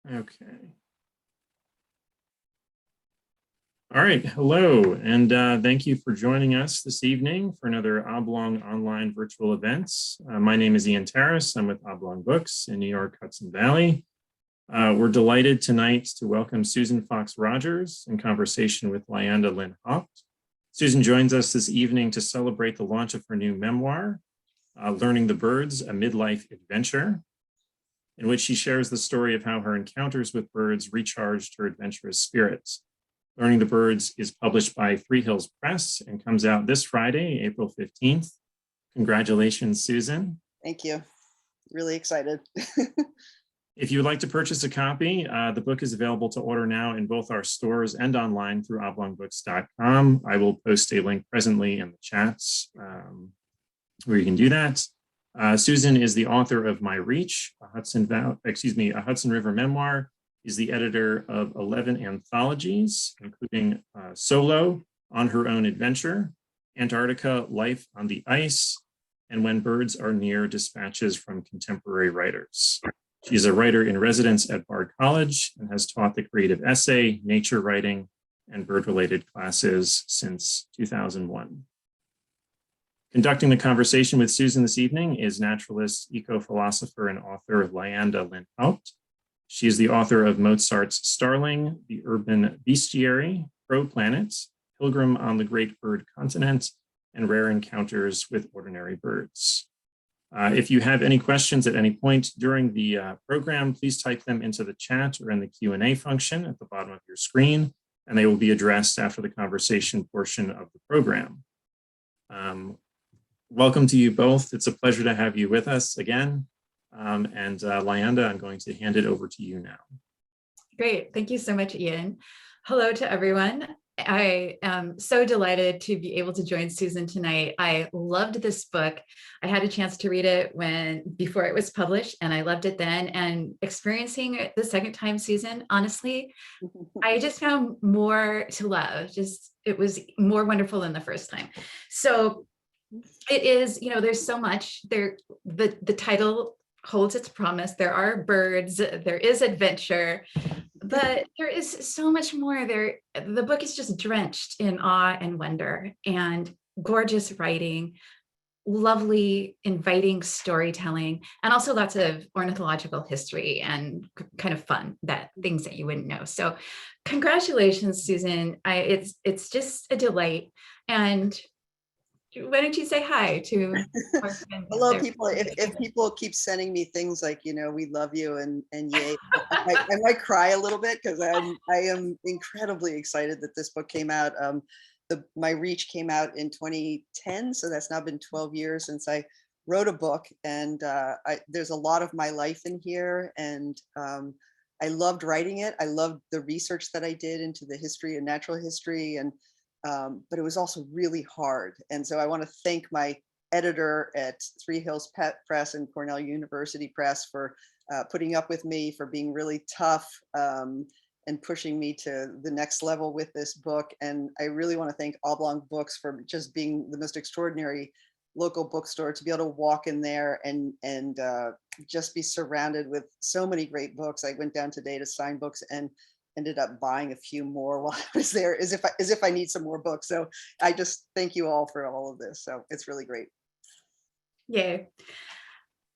Okay. All right. Hello, and thank you for joining us this evening for another Oblong online virtual event. My name is Ian Terrace. I'm with Oblong Books in New York, Hudson Valley. We're delighted tonight to welcome Susan Fox Rogers in conversation with Lyanda Lynn Haupt. Susan joins us this evening to celebrate the launch of her new memoir, Learning the Birds, a Midlife Adventure, in which she shares the story of how her encounters with birds recharged her adventurous spirit. Learning the Birds is published by Three Hills Press and comes out this Friday, April 15th. Congratulations, Susan. Thank you. Really excited. If you would like to purchase a copy, the book is available to order now in both our stores and online through oblongbooks.com. I will post a link presently in the chats where you can do that. Susan is the author of My Reach, a Hudson River memoir. Is the editor of 11 anthologies, including Solo, On Her Own Adventure, Antarctica, Life on the Ice, and When Birds Are Near, Dispatches from Contemporary Writers. She's a writer in residence at Bard College and has taught the creative essay, nature writing, and bird-related classes since 2001. Conducting the conversation with Susan this evening is naturalist, eco-philosopher, and author Lyanda Lynn Haupt. She is the author of Mozart's Starling, The Urban Bestiary, Crow Planet, Pilgrim on the Great Bird Continent, and Rare Encounters with Ordinary Birds. If you have any questions at any point during the program, please type them into the chat or in the Q&A function at the bottom of your screen, and they will be addressed after the conversation portion of the program. Welcome to you both. It's a pleasure to have you with us again. And Lyanda, I'm going to hand it over to you now. Great. Thank you so much, Ian. Hello to everyone. I am so delighted to be able to join Susan tonight. I loved this book. I had a chance to read it before it was published, and I loved it then. And experiencing it the second time, Susan, honestly, I just found more to love. It was more wonderful than the first time. So it is, there's so much there. The title holds its promise. There are birds, there is adventure, but there is so much more there. The book is just drenched in awe and wonder and gorgeous writing, lovely, inviting storytelling, and also lots of ornithological history and kind of fun, things that you wouldn't know. So congratulations, Susan. It's just a delight. And why don't you say hi to our friends? Hello, people. If people keep sending me things like, we love you and yay, I might cry a little bit because I am incredibly excited that this book came out. My Reach came out in 2010, so that's now been 12 years since I wrote a book, and there's a lot of my life in here, and I loved writing it. I loved the research that I did into the history and natural history, and but it was also really hard. And so I want to thank my editor at Three Hills Press and Cornell University Press for putting up with me, for being really tough and pushing me to the next level with this book. And I really want to thank Oblong Books for just being the most extraordinary local bookstore, to be able to walk in there and just be surrounded with so many great books. I went down today to sign books and ended up buying a few more while I was there, as if I need some more books. So I just thank you all for all of this. So it's really great. Yay.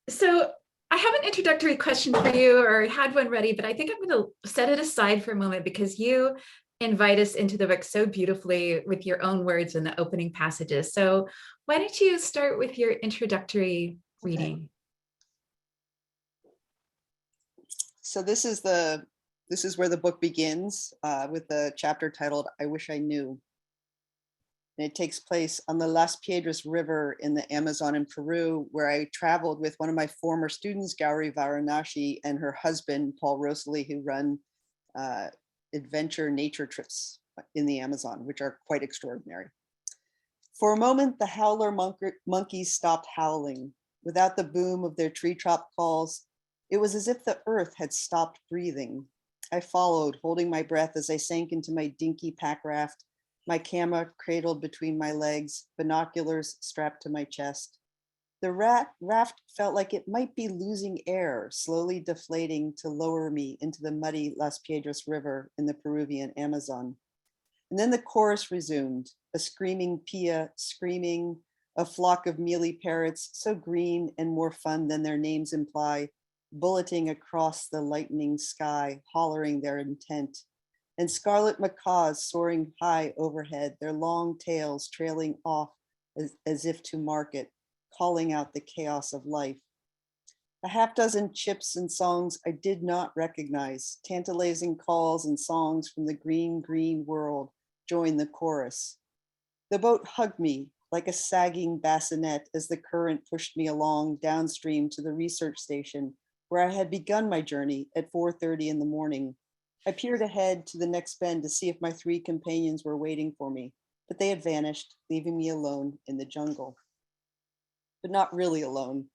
So I have an introductory question for you, or had one ready, but I think I'm going to set it aside for a moment because you invite us into the book so beautifully with your own words in the opening passages. So why don't you start with your introductory reading? So this is where the book begins with the chapter titled, I Wish I Knew. And it takes place on the Las Piedras River in the Amazon in Peru, where I traveled with one of my former students, Gauri Varanasi, and her husband, Paul Rosalie, who run adventure nature trips in the Amazon, which are quite extraordinary. For a moment, the howler monkeys stopped howling. Without the boom of their tree top calls, it was as if the earth had stopped breathing. I followed, holding my breath as I sank into my dinky pack raft, my camera cradled between my legs, binoculars strapped to my chest. The raft felt like it might be losing air, slowly deflating to lower me into the muddy Las Piedras River in the Peruvian Amazon. And then the chorus resumed, a screaming pia screaming, a flock of mealy parrots, so green and more fun than their names imply, bulleting across the lightning sky, hollering their intent. And scarlet macaws soaring high overhead, their long tails trailing off as if to market, calling out the chaos of life. A half dozen chips and songs I did not recognize, tantalizing calls and songs from the green, green world joined the chorus. The boat hugged me like a sagging bassinet as the current pushed me along downstream to the research station where I had begun my journey at 4:30 in the morning. I peered ahead to the next bend to see if my 3 companions were waiting for me, but they had vanished, leaving me alone in the jungle. But not really alone.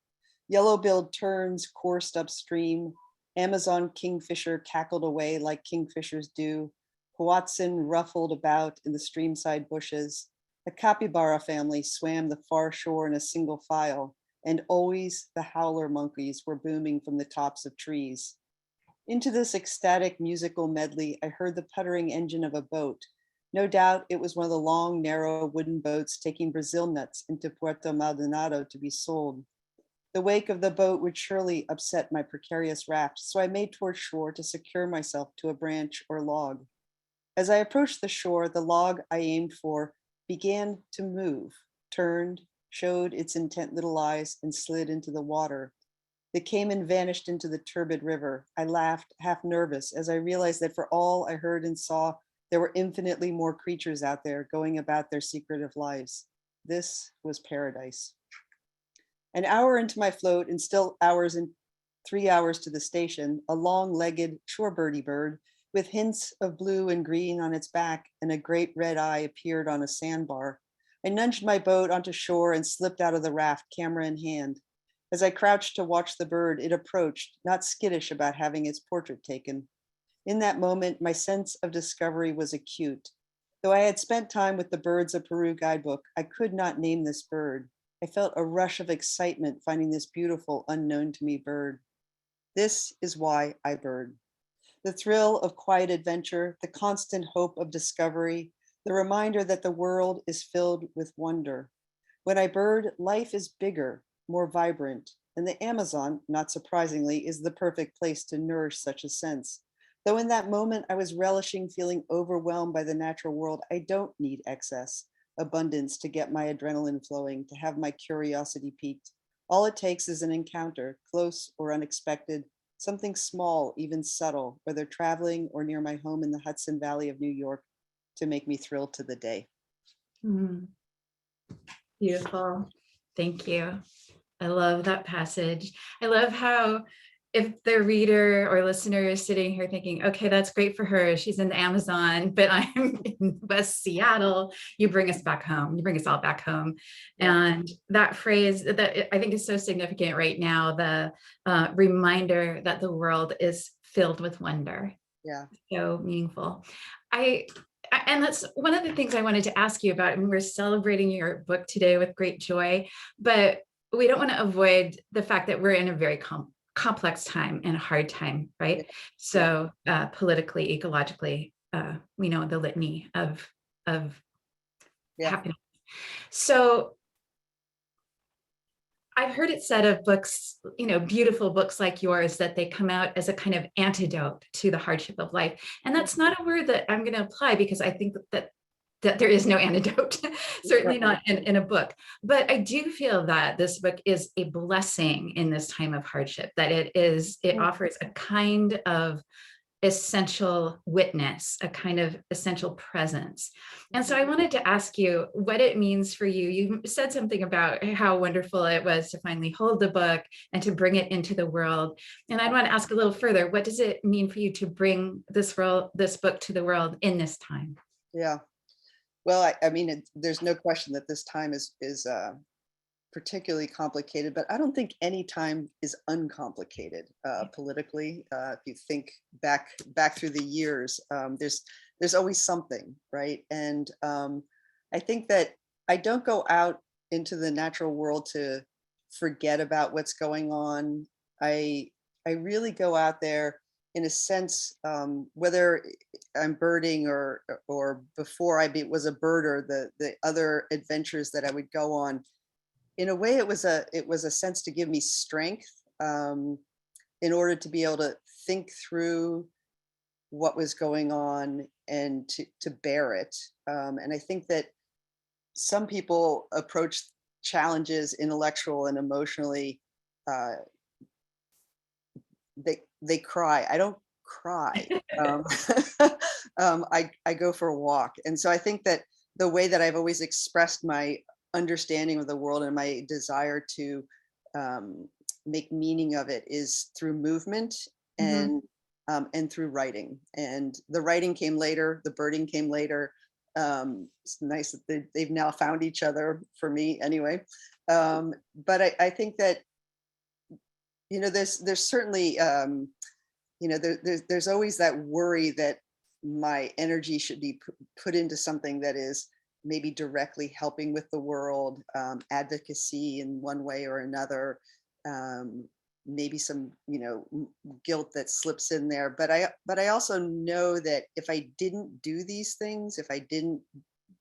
Yellow-billed terns coursed upstream. Amazon kingfisher cackled away like kingfishers do. Hoatzin ruffled about in the streamside bushes. The capybara family swam the far shore in a single file, and always the howler monkeys were booming from the tops of trees. Into this ecstatic musical medley, I heard the puttering engine of a boat. No doubt it was one of the long, narrow wooden boats taking Brazil nuts into Puerto Maldonado to be sold. The wake of the boat would surely upset my precarious raft, so I made toward shore to secure myself to a branch or log. As I approached the shore, the log I aimed for began to move, turned, showed its intent little eyes, and slid into the water. The caiman vanished into the turbid river. I laughed, half nervous, as I realized that for all I heard and saw, there were infinitely more creatures out there going about their secretive lives. This was paradise. An hour into my float, and still 3 hours to the station, a long-legged shorebirdie bird with hints of blue and green on its back and a great red eye appeared on a sandbar. I nudged my boat onto shore and slipped out of the raft, camera in hand. As I crouched to watch the bird, it approached, not skittish about having its portrait taken. In that moment, my sense of discovery was acute. Though I had spent time with the Birds of Peru guidebook, I could not name this bird. I felt a rush of excitement finding this beautiful, unknown to me bird. This is why I bird. The thrill of quiet adventure, the constant hope of discovery, the reminder that the world is filled with wonder. When I bird, life is bigger, more vibrant, and the Amazon, not surprisingly, is the perfect place to nourish such a sense. Though in that moment I was relishing feeling overwhelmed by the natural world, I don't need excess, abundance to get my adrenaline flowing, to have my curiosity piqued. All it takes is an encounter, close or unexpected, something small, even subtle, whether traveling or near my home in the Hudson Valley of New York, to make me thrilled to the day. Beautiful. Thank you. I love that passage. I love how if the reader or listener is sitting here thinking, okay, that's great for her, she's in the Amazon, but I'm in West Seattle, you bring us back home, you bring us all back home. And that phrase that I think is so significant right now, the reminder that the world is filled with wonder. Yeah. So meaningful. And that's one of the things I wanted to ask you about, and we're celebrating your book today with great joy, but we don't want to avoid the fact that we're in a very complex time and a hard time, right? Yeah. So politically, ecologically, we know the litany of happiness. So I've heard it said of books, beautiful books like yours, that they come out as a kind of antidote to the hardship of life. And that's not a word that I'm going to apply, because I think that there is no antidote, certainly not in a book. But I do feel that this book is a blessing in this time of hardship, that it offers a kind of essential witness, a kind of essential presence. And so I wanted to ask you what it means for you. You said something about how wonderful it was to finally hold the book and to bring it into the world. And I want to ask a little further, what does it mean for you to bring this book to the world in this time? Yeah. Well, I mean, there's no question that this time is particularly complicated, but I don't think any time is uncomplicated politically. If you think back through the years, there's always something, right? And I think that I don't go out into the natural world to forget about what's going on. I really go out there in a sense, whether I'm birding or before was a birder, the other adventures that I would go on. In a way, it was a sense to give me strength, in order to be able to think through what was going on and to bear it. And I think that some people approach challenges intellectual and emotionally. They cry. I don't cry. Um, I go for a walk, and so I think that the way that I've always expressed my understanding of the world and my desire to make meaning of it is through movement Mhm. and through writing. And the writing came later. The birding came later. It's nice that they've now found each other for me, anyway. But I think that there's certainly there's always that worry that my energy should be put into something that is maybe directly helping with the world, advocacy in one way or another, maybe some guilt that slips in there. But I also know that if I didn't do these things, if I didn't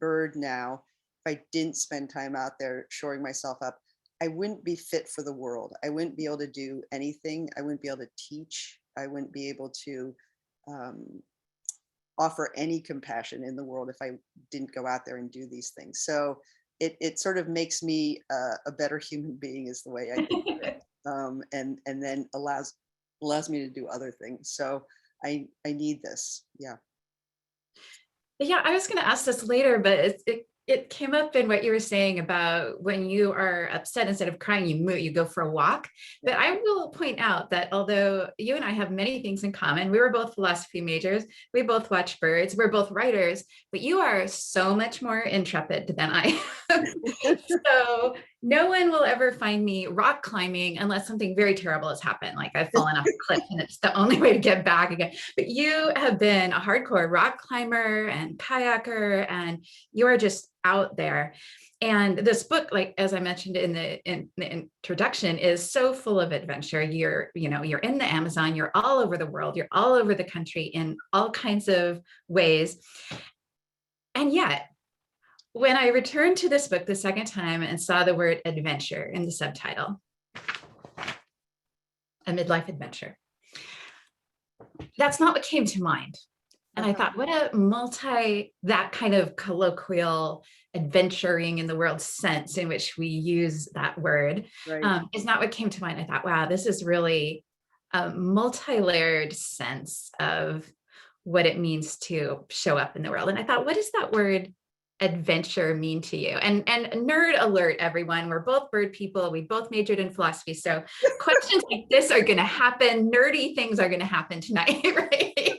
bird now, if I didn't spend time out there shoring myself up, I wouldn't be fit for the world. I wouldn't be able to do anything. I wouldn't be able to teach. I wouldn't be able to offer any compassion in the world if I didn't go out there and do these things. So it sort of makes me a better human being, is the way I think of it, and then allows me to do other things. So I need this. Yeah. Yeah, I was going to ask this later, but it came up in what you were saying about when you are upset, instead of crying, you go for a walk. But I will point out that although you and I have many things in common, we were both philosophy majors, we both watch birds, we're both writers, but you are so much more intrepid than I am. So no one will ever find me rock climbing unless something very terrible has happened, like I've fallen off a cliff and it's the only way to get back again. But you have been a hardcore rock climber and kayaker, and you are just out there. And this book, like as I mentioned in the introduction, is so full of adventure. You're in the Amazon, you're all over the world, you're all over the country in all kinds of ways. And yet, when I returned to this book the second time and saw the word adventure in the subtitle, a midlife adventure, that's not what came to mind. And I thought, what that kind of colloquial adventuring in the world sense in which we use that word, Right. is not what came to mind. I thought, wow, this is really a multi-layered sense of what it means to show up in the world. And I thought, what does that word adventure mean to you? And nerd alert, everyone, we're both bird people, we both majored in philosophy, so questions like this are going to happen, nerdy things are going to happen tonight. Right?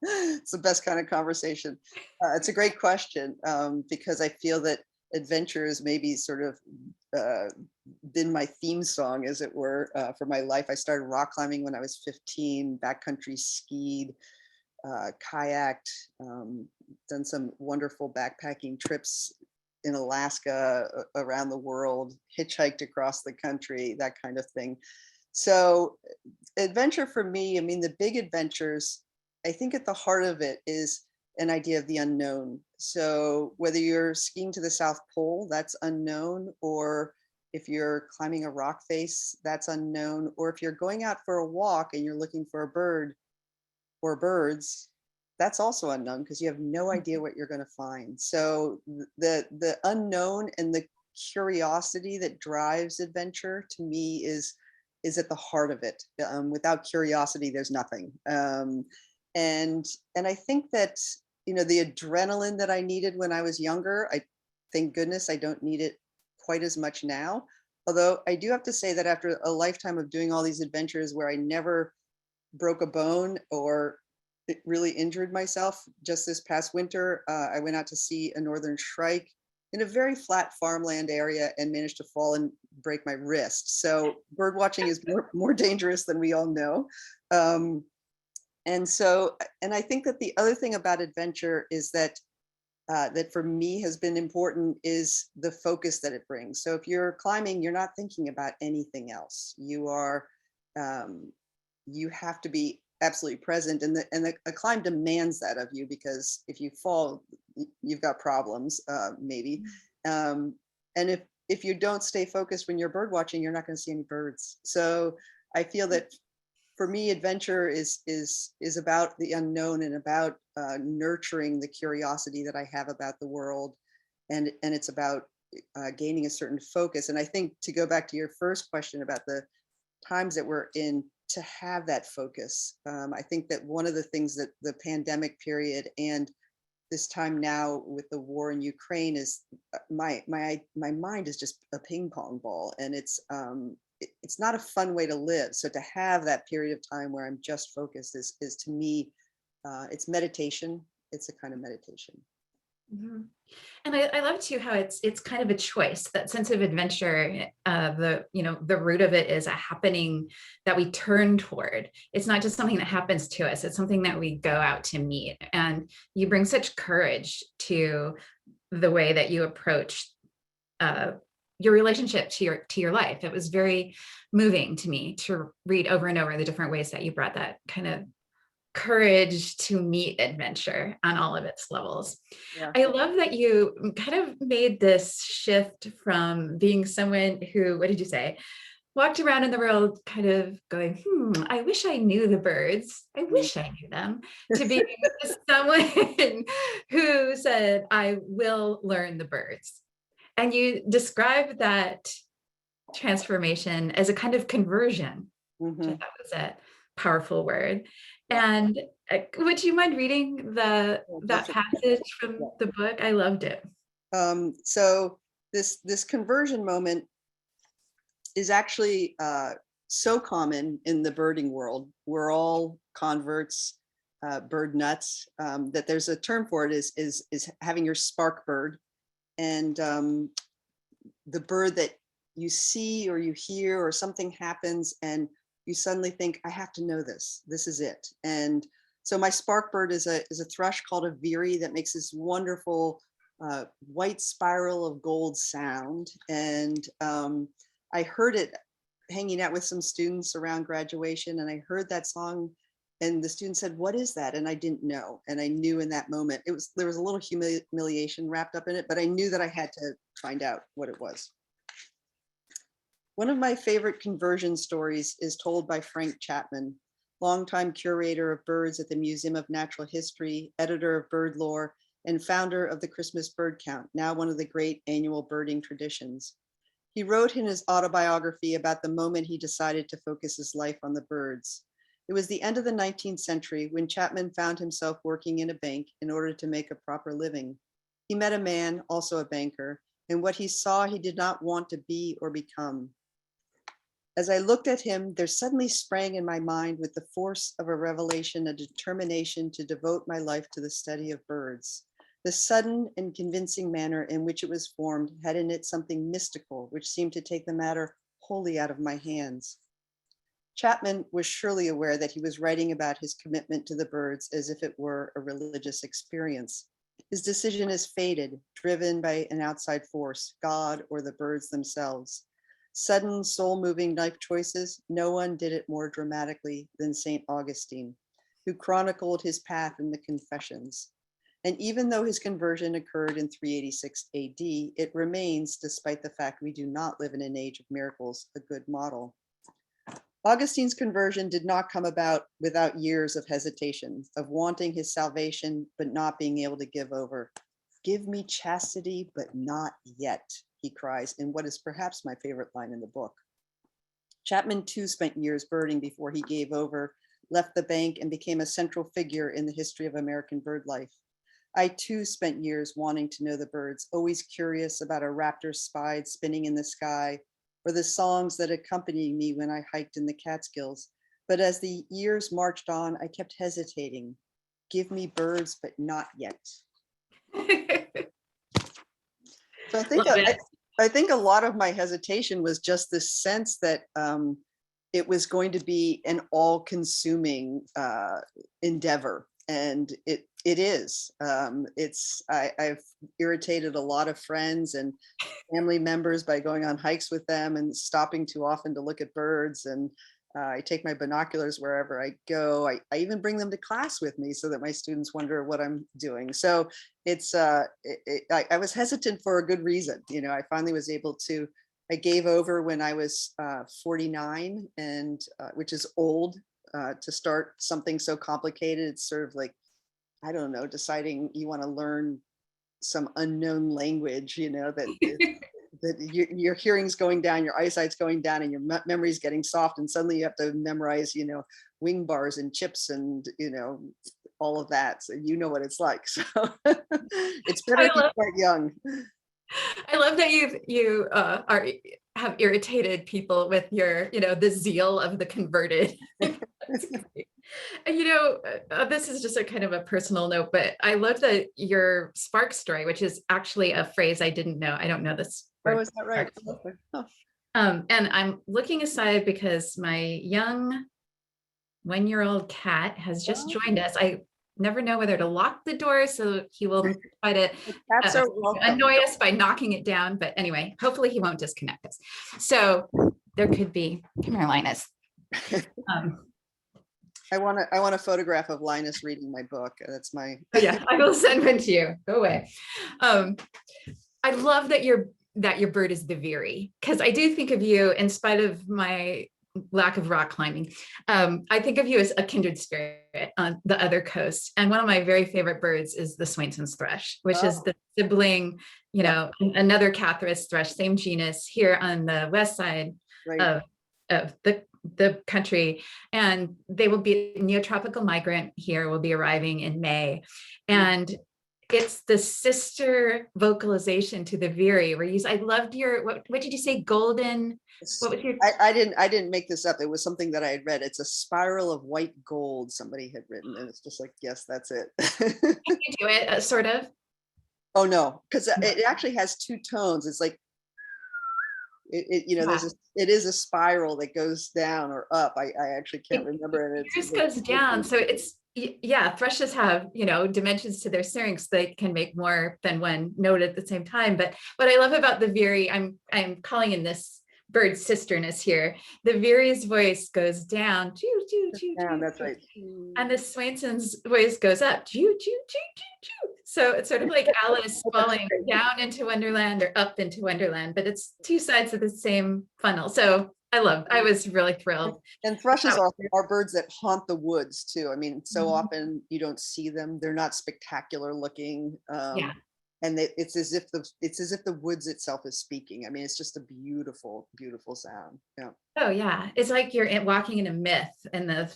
It's the best kind of conversation. It's a great question, because I feel that adventure has maybe sort of been my theme song, as it were, for my life. I started rock climbing when I was 15, backcountry skied, kayaked, done some wonderful backpacking trips in Alaska, around the world, hitchhiked across the country, that kind of thing. So adventure for me, I mean, the big adventures, I think at the heart of it is an idea of the unknown. So whether you're skiing to the South Pole, that's unknown, or if you're climbing a rock face, that's unknown, or if you're going out for a walk and you're looking for a bird or birds, that's also unknown, because you have no idea what you're going to find. So the unknown and the curiosity that drives adventure, to me, is at the heart of it. Without curiosity, there's nothing. And I think that the adrenaline that I needed when I was younger, thank goodness I don't need it quite as much now. Although I do have to say that after a lifetime of doing all these adventures where I never broke a bone or really injured myself, just this past winter, I went out to see a northern shrike in a very flat farmland area and managed to fall and break my wrist. So bird watching is more dangerous than we all know. And I think that the other thing about adventure is that that for me has been important is the focus that it brings. So if you're climbing, you're not thinking about anything else. You are, you have to be absolutely present, and a climb demands that of you, because if you fall, you've got problems, maybe. And if you don't stay focused when you're bird watching, you're not going to see any birds. So I feel that for me, adventure is about the unknown, and about nurturing the curiosity that I have about the world, and it's about gaining a certain focus. And I think, to go back to your first question about the times that we're in, to have that focus. I think that one of the things that the pandemic period and this time now with the war in Ukraine is, my mind is just a ping pong ball, and it's not a fun way to live. So to have that period of time where I'm just focused is to me, it's meditation. It's a kind of meditation. Mm-hmm. And I love too how it's kind of a choice, that sense of adventure. The root of it is a happening that we turn toward. It's not just something that happens to us. It's something that we go out to meet. And you bring such courage to the way that you approach your relationship to your life. It was very moving to me to read over and over the different ways that you brought that kind of courage to meet adventure on all of its levels. Yeah. I love that you kind of made this shift from being someone who, what did you say, walked around in the world kind of going, I wish I knew the birds. I wish I knew them, to being someone who said, I will learn the birds. And you described that transformation as a kind of conversion, which I thought was a powerful word. And would you mind reading that passage from the book? I loved it. So this conversion moment is actually so common in the birding world. We're all converts, bird nuts. That there's a term for it, is having your spark bird, and the bird that you see or you hear, or something happens and you suddenly think, I have to know this. This is it. And so my spark bird is a thrush called a veery that makes this wonderful white spiral of gold sound. And I heard it hanging out with some students around graduation, and I heard that song, and the student said, what is that? And I didn't know. And I knew in that moment, there was a little humiliation wrapped up in it, but I knew that I had to find out what it was. One of my favorite conversion stories is told by Frank Chapman, longtime curator of birds at the Museum of Natural History, editor of Bird Lore, and founder of the Christmas Bird Count, now one of the great annual birding traditions. He wrote in his autobiography about the moment he decided to focus his life on the birds. It was the end of the 19th century when Chapman found himself working in a bank in order to make a proper living. He met a man, also a banker, and what he saw he did not want to be or become. As I looked at him, there suddenly sprang in my mind, with the force of a revelation, a determination to devote my life to the study of birds. The sudden and convincing manner in which it was formed had in it something mystical, which seemed to take the matter wholly out of my hands. Chapman was surely aware that he was writing about his commitment to the birds as if it were a religious experience. His decision is fated, driven by an outside force, God or the birds themselves. Sudden, soul-moving life choices, no one did it more dramatically than St. Augustine, who chronicled his path in the Confessions. And even though his conversion occurred in 386 AD, it remains, despite the fact we do not live in an age of miracles, a good model. Augustine's conversion did not come about without years of hesitation, of wanting his salvation, but not being able to give over. Give me chastity, but not yet, he cries in what is perhaps my favorite line in the book. Chapman too spent years birding before he gave over, left the bank, and became a central figure in the history of American bird life. I too spent years wanting to know the birds, always curious about a raptor spide spinning in the sky, or the songs that accompanied me when I hiked in the Catskills. But as the years marched on, I kept hesitating. Give me birds, but not yet. So I think a lot of my hesitation was just this sense that it was going to be an all-consuming endeavor. And it is. I've irritated a lot of friends and family members by going on hikes with them and stopping too often to look at birds. And I take my binoculars wherever I go. I even bring them to class with me so that my students wonder what I'm doing. So I was hesitant for a good reason. I finally was able to. I gave over when I was 49, and which is old to start something so complicated. It's sort of like, I don't know, deciding you want to learn some unknown language, that your hearing's going down, your eyesight's going down, and your memory's getting soft, and suddenly you have to memorize, wing bars and chips and all of that. So you know what it's like. So it's better if you start young. I love that you have irritated people with your, the zeal of the converted. This is just a kind of a personal note, but I love that your spark story, which is actually a phrase I didn't know. I don't know this. Oh, is that right? Oh. And I'm looking aside because my young 1-year-old cat has just joined us. I never know whether to lock the door, so he will try to annoy us by knocking it down. But anyway, hopefully he won't disconnect us. So there could be, come here, Linus. I want a photograph of Linus reading my book. That's my. Oh, yeah, I will send one to you. Go away. I love that your bird is the veery, because I do think of you, in spite of my lack of rock climbing, I think of you as a kindred spirit on the other coast. And one of my very favorite birds is the Swainson's thrush, which is the sibling, another Catharus thrush, same genus, here on the west side of the country. And they will be neotropical migrant here, will be arriving in May. And it's the sister vocalization to the veery where I loved your, what did you say? Golden. What was your? I didn't make this up. It was something that I had read. It's a spiral of white gold somebody had written. And it's just like, yes, that's it. Can you do it sort of? Oh no, because it actually has two tones. It's like, it is a spiral that goes down or up. I actually can't remember it. It just goes down. So it's, thrushes have, dimensions to their syrinx. They can make more than one note at the same time. But what I love about the veery, I'm calling in this bird's sisterness here. The veery's voice goes down, choo, choo, choo, down, choo, that's right. and the Swainson's voice goes up, choo, choo, choo, choo, choo. So it's sort of like Alice falling down into Wonderland or up into Wonderland, but it's two sides of the same funnel. So I was really thrilled. And thrushes are birds that haunt the woods too. I mean, so often you don't see them. They're not spectacular looking. And it's as if the woods itself is speaking. I mean, it's just a beautiful, beautiful sound. Yeah. Oh yeah, it's like you're walking in a myth in a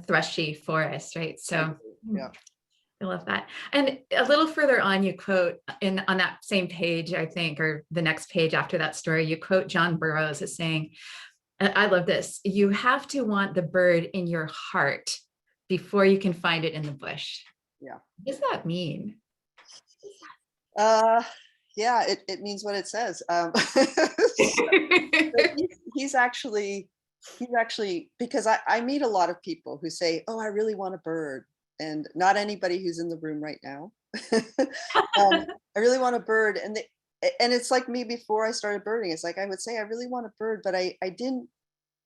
thrushy forest, right? So yeah, I love that. And a little further on, you quote on that same page, I think, or the next page after that story, you quote John Burroughs as saying, I love this: "You have to want the bird in your heart before you can find it in the bush." Yeah. What does that mean? Yeah, it means what it says. He's actually, because I meet a lot of people who say, oh, I really want a bird. And not anybody who's in the room right now. I really want a bird. And it's like me before I started birding. It's like, I would say, I really want a bird, but I didn't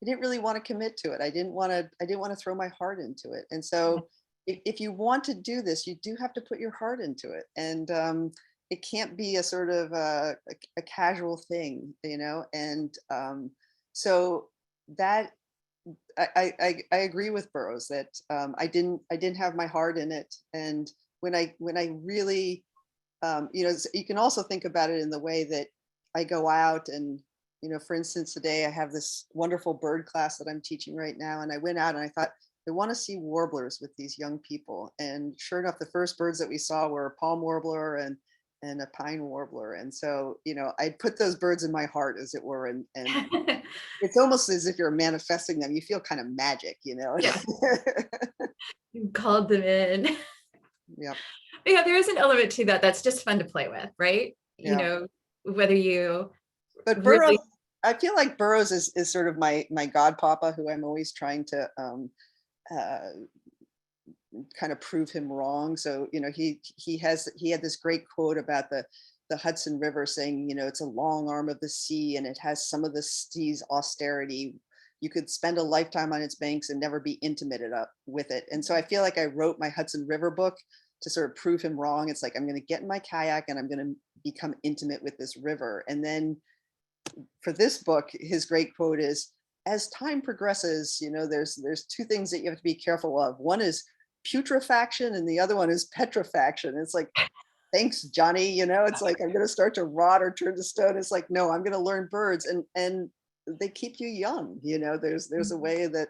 really want to commit to it. I didn't want to throw my heart into it. And so if you want to do this, you do have to put your heart into it. And it can't be a sort of a casual thing, and so that I agree with Burroughs that I didn't have my heart in it. And when I really, you can also think about it in the way that I go out and, for instance, today I have this wonderful bird class that I'm teaching right now. And I went out and I thought, I want to see warblers with these young people. And sure enough, the first birds that we saw were a palm warbler and a pine warbler. And so, I put those birds in my heart, as it were. And it's almost as if you're manifesting them. You feel kind of magic, Yeah. You called them in. Yeah. Yeah, there is an element to that that's just fun to play with, right? Yeah. Whether you. But Burroughs, I feel like Burroughs is sort of my godpapa, who I'm always trying to kind of prove him wrong. So, he had this great quote about the Hudson River saying, it's a long arm of the sea and it has some of the sea's austerity. You could spend a lifetime on its banks and never be intimate with it. And so I feel like I wrote my Hudson River book to sort of prove him wrong. It's like, I'm going to get in my kayak and I'm going to become intimate with this river. And then for this book, his great quote is, as time progresses, there's two things that you have to be careful of. One is putrefaction and the other one is petrifaction. It's like, thanks, Johnny. It's like, I'm going to start to rot or turn to stone. It's like, no, I'm going to learn birds, and they keep you young. There's a way that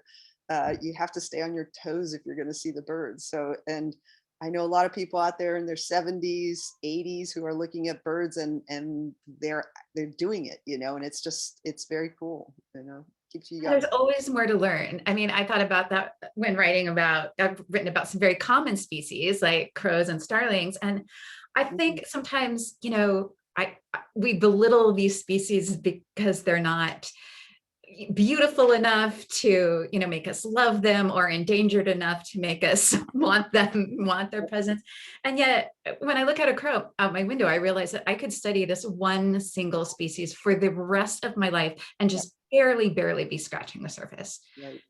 you have to stay on your toes if you're going to see the birds. So, and I know a lot of people out there in their 70s, 80s who are looking at birds and they're doing it, and it's very cool, keeps you young. There's always more to learn. I mean, I thought about that when I've written about some very common species like crows and starlings. And I think sometimes, we belittle these species because they're not beautiful enough to, make us love them, or endangered enough to make us want their presence. And yet when I look at a crow out my window, I realize that I could study this one single species for the rest of my life and just barely be scratching the surface. Right.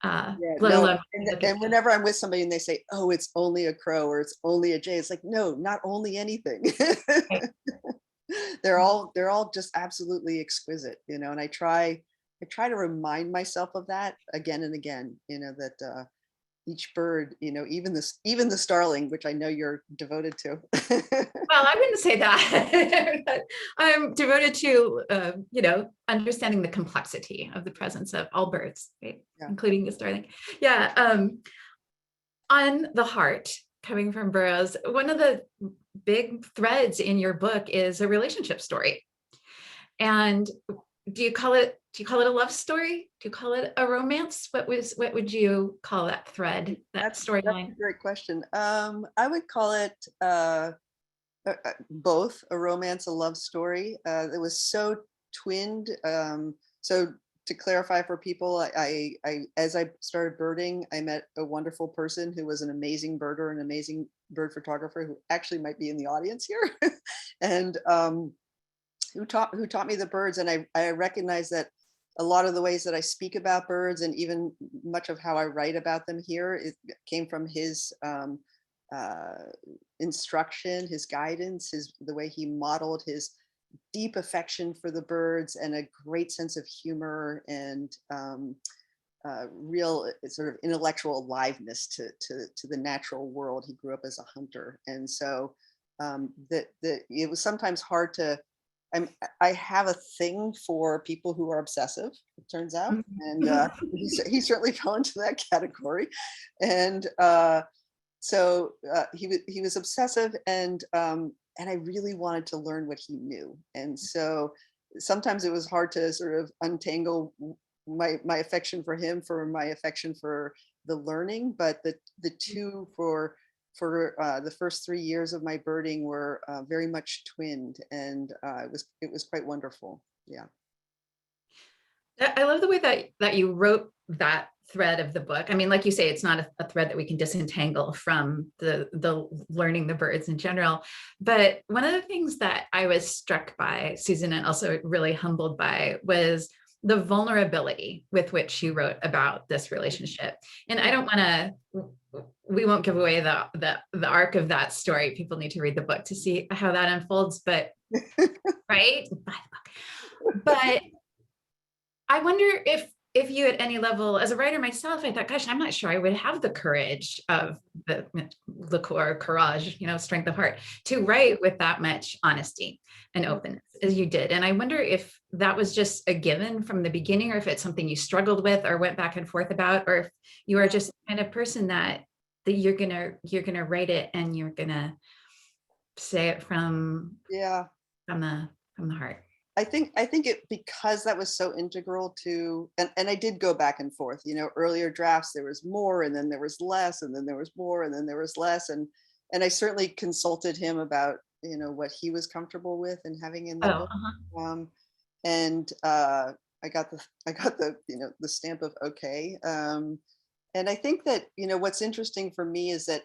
And whenever I'm with somebody and they say, oh, it's only a crow or it's only a jay, it's like, no, not only anything. They're all just absolutely exquisite, and I try to remind myself of that again and again, that each bird, even the starling, which I know you're devoted to. Well, I wouldn't say that. I'm devoted to, understanding the complexity of the presence of all birds, right? Yeah. Including the starling. Yeah. On the heart, coming from Burroughs, one of the big threads in your book is a relationship story. And do you call it a love story? Do you call it a romance? What would you call that thread, that storyline? That's a great question. I would call it both a romance, a love story. It was so twinned. So to clarify for people, I as I started birding, I met a wonderful person who was an amazing birder, an amazing bird photographer, who actually might be in the audience here, and who taught me the birds. And I recognize that a lot of the ways that I speak about birds, and even much of how I write about them here, it came from his instruction, his guidance, the way he modeled his deep affection for the birds and a great sense of humor and real sort of intellectual aliveness to the natural world. He grew up as a hunter, and so it was sometimes hard to. I have a thing for people who are obsessive, it turns out, and he certainly fell into that category. And so he was obsessive, and I really wanted to learn what he knew. And so sometimes it was hard to sort of untangle my affection for him from my affection for the learning. But the two for the first 3 years of my birding were very much twinned, and it was quite wonderful. Yeah. I love the way that you wrote that thread of the book. I mean, like you say, it's not a thread that we can disentangle from the learning the birds in general. But one of the things that I was struck by, Susan, and also really humbled by, was the vulnerability with which you wrote about this relationship. And I don't want to, we won't give away the arc of that story. People need to read the book to see how that unfolds, but right? Buy the book. But I wonder if you, at any level, as a writer myself, I thought, gosh, I'm not sure I would have the courage of the courage, strength of heart, to write with that much honesty and openness as you did. And I wonder if that was just a given from the beginning, or if it's something you struggled with or went back and forth about, or if you are just the kind of person that you're gonna write it and you're gonna say it from the heart. I think it, because that was so integral to, and I did go back and forth, earlier drafts, there was more, and then there was less, and then there was more, and then there was less. And I certainly consulted him about, what he was comfortable with and having in the book. And I got the, the stamp of okay. And I think that, what's interesting for me is that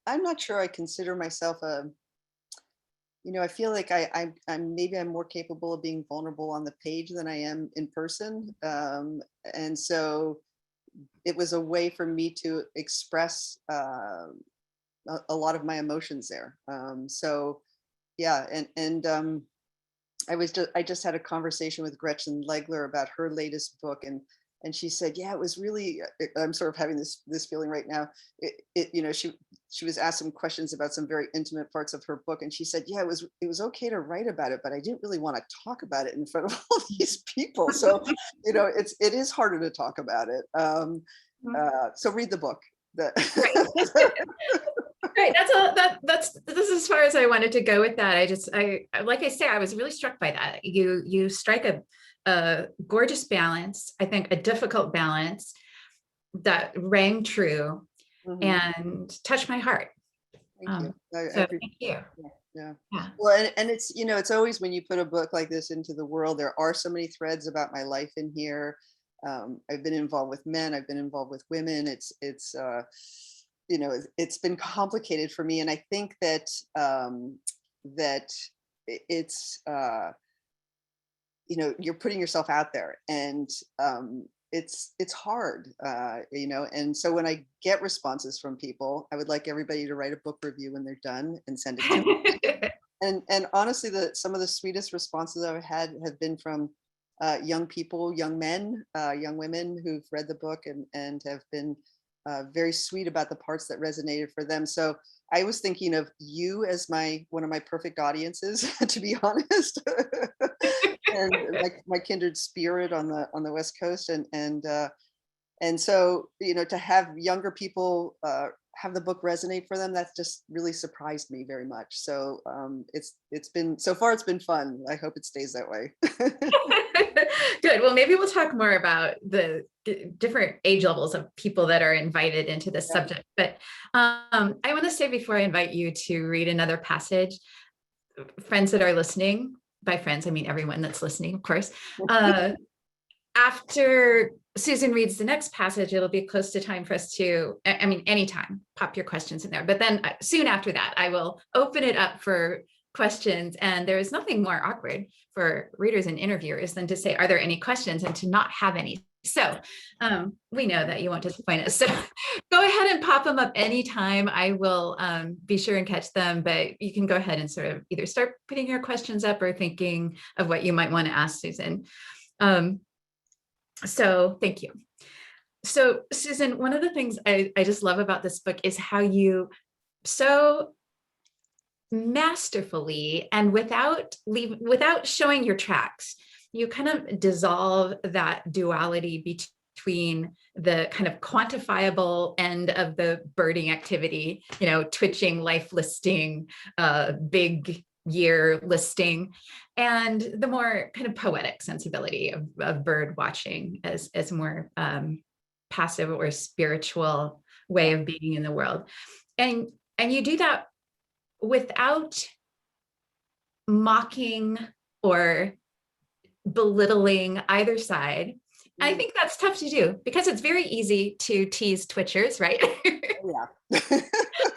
I'm not sure I consider myself I feel like I'm more capable of being vulnerable on the page than I am in person. And so it was a way for me to express a lot of my emotions there. So yeah, and I just had a conversation with Gretchen Legler about her latest book, and she said, yeah, it was really. I'm sort of having this feeling right now. She was asked some questions about some very intimate parts of her book, and she said, yeah, it was okay to write about it, but I didn't really want to talk about it in front of all these people. So it is harder to talk about it. So read the book. Right. Right. This is as far as I wanted to go with that. Like I say, I was really struck by that. You strike a gorgeous balance, I think a difficult balance that rang true and touched my heart. Thank you. So thank you. Yeah. Yeah. Well, and it's, it's always when you put a book like this into the world, there are so many threads about my life in here. I've been involved with men, I've been involved with women. It's been complicated for me. And I think that, that it's, you're putting yourself out there, and it's hard, and so when I get responses from people, I would like everybody to write a book review when they're done and send it to me. And honestly, some of the sweetest responses I've had have been from young people, young men, young women who've read the book and have been very sweet about the parts that resonated for them. So I was thinking of you as one of my perfect audiences, to be honest, and my kindred spirit on the West Coast, and so to have younger people have the book resonate for them, that's just really surprised me very much. So it's been fun. I hope it stays that way. Good. Well, maybe we'll talk more about the different age levels of people that are invited into this subject. But I want to say before I invite you to read another passage, friends that are listening, by friends, I mean everyone that's listening, of course. After Susan reads the next passage, it'll be close to time for us to, anytime, pop your questions in there. But then soon after that, I will open it up for questions. And there is nothing more awkward for readers and interviewers than to say, are there any questions, and to not have any. So we know that you won't disappoint us. So go ahead and pop them up anytime. I will be sure and catch them, but you can go ahead and sort of either start putting your questions up or thinking of what you might want to ask Susan. So thank you. So Susan, one of the things I just love about this book is how you so masterfully and without showing your tracks, you kind of dissolve that duality between the kind of quantifiable end of the birding activity, twitching, life listing, big year listing, and the more kind of poetic sensibility of bird watching as a more passive or spiritual way of being in the world. And you do that without mocking or belittling either side. I think that's tough to do because it's very easy to tease twitchers, right? Yeah.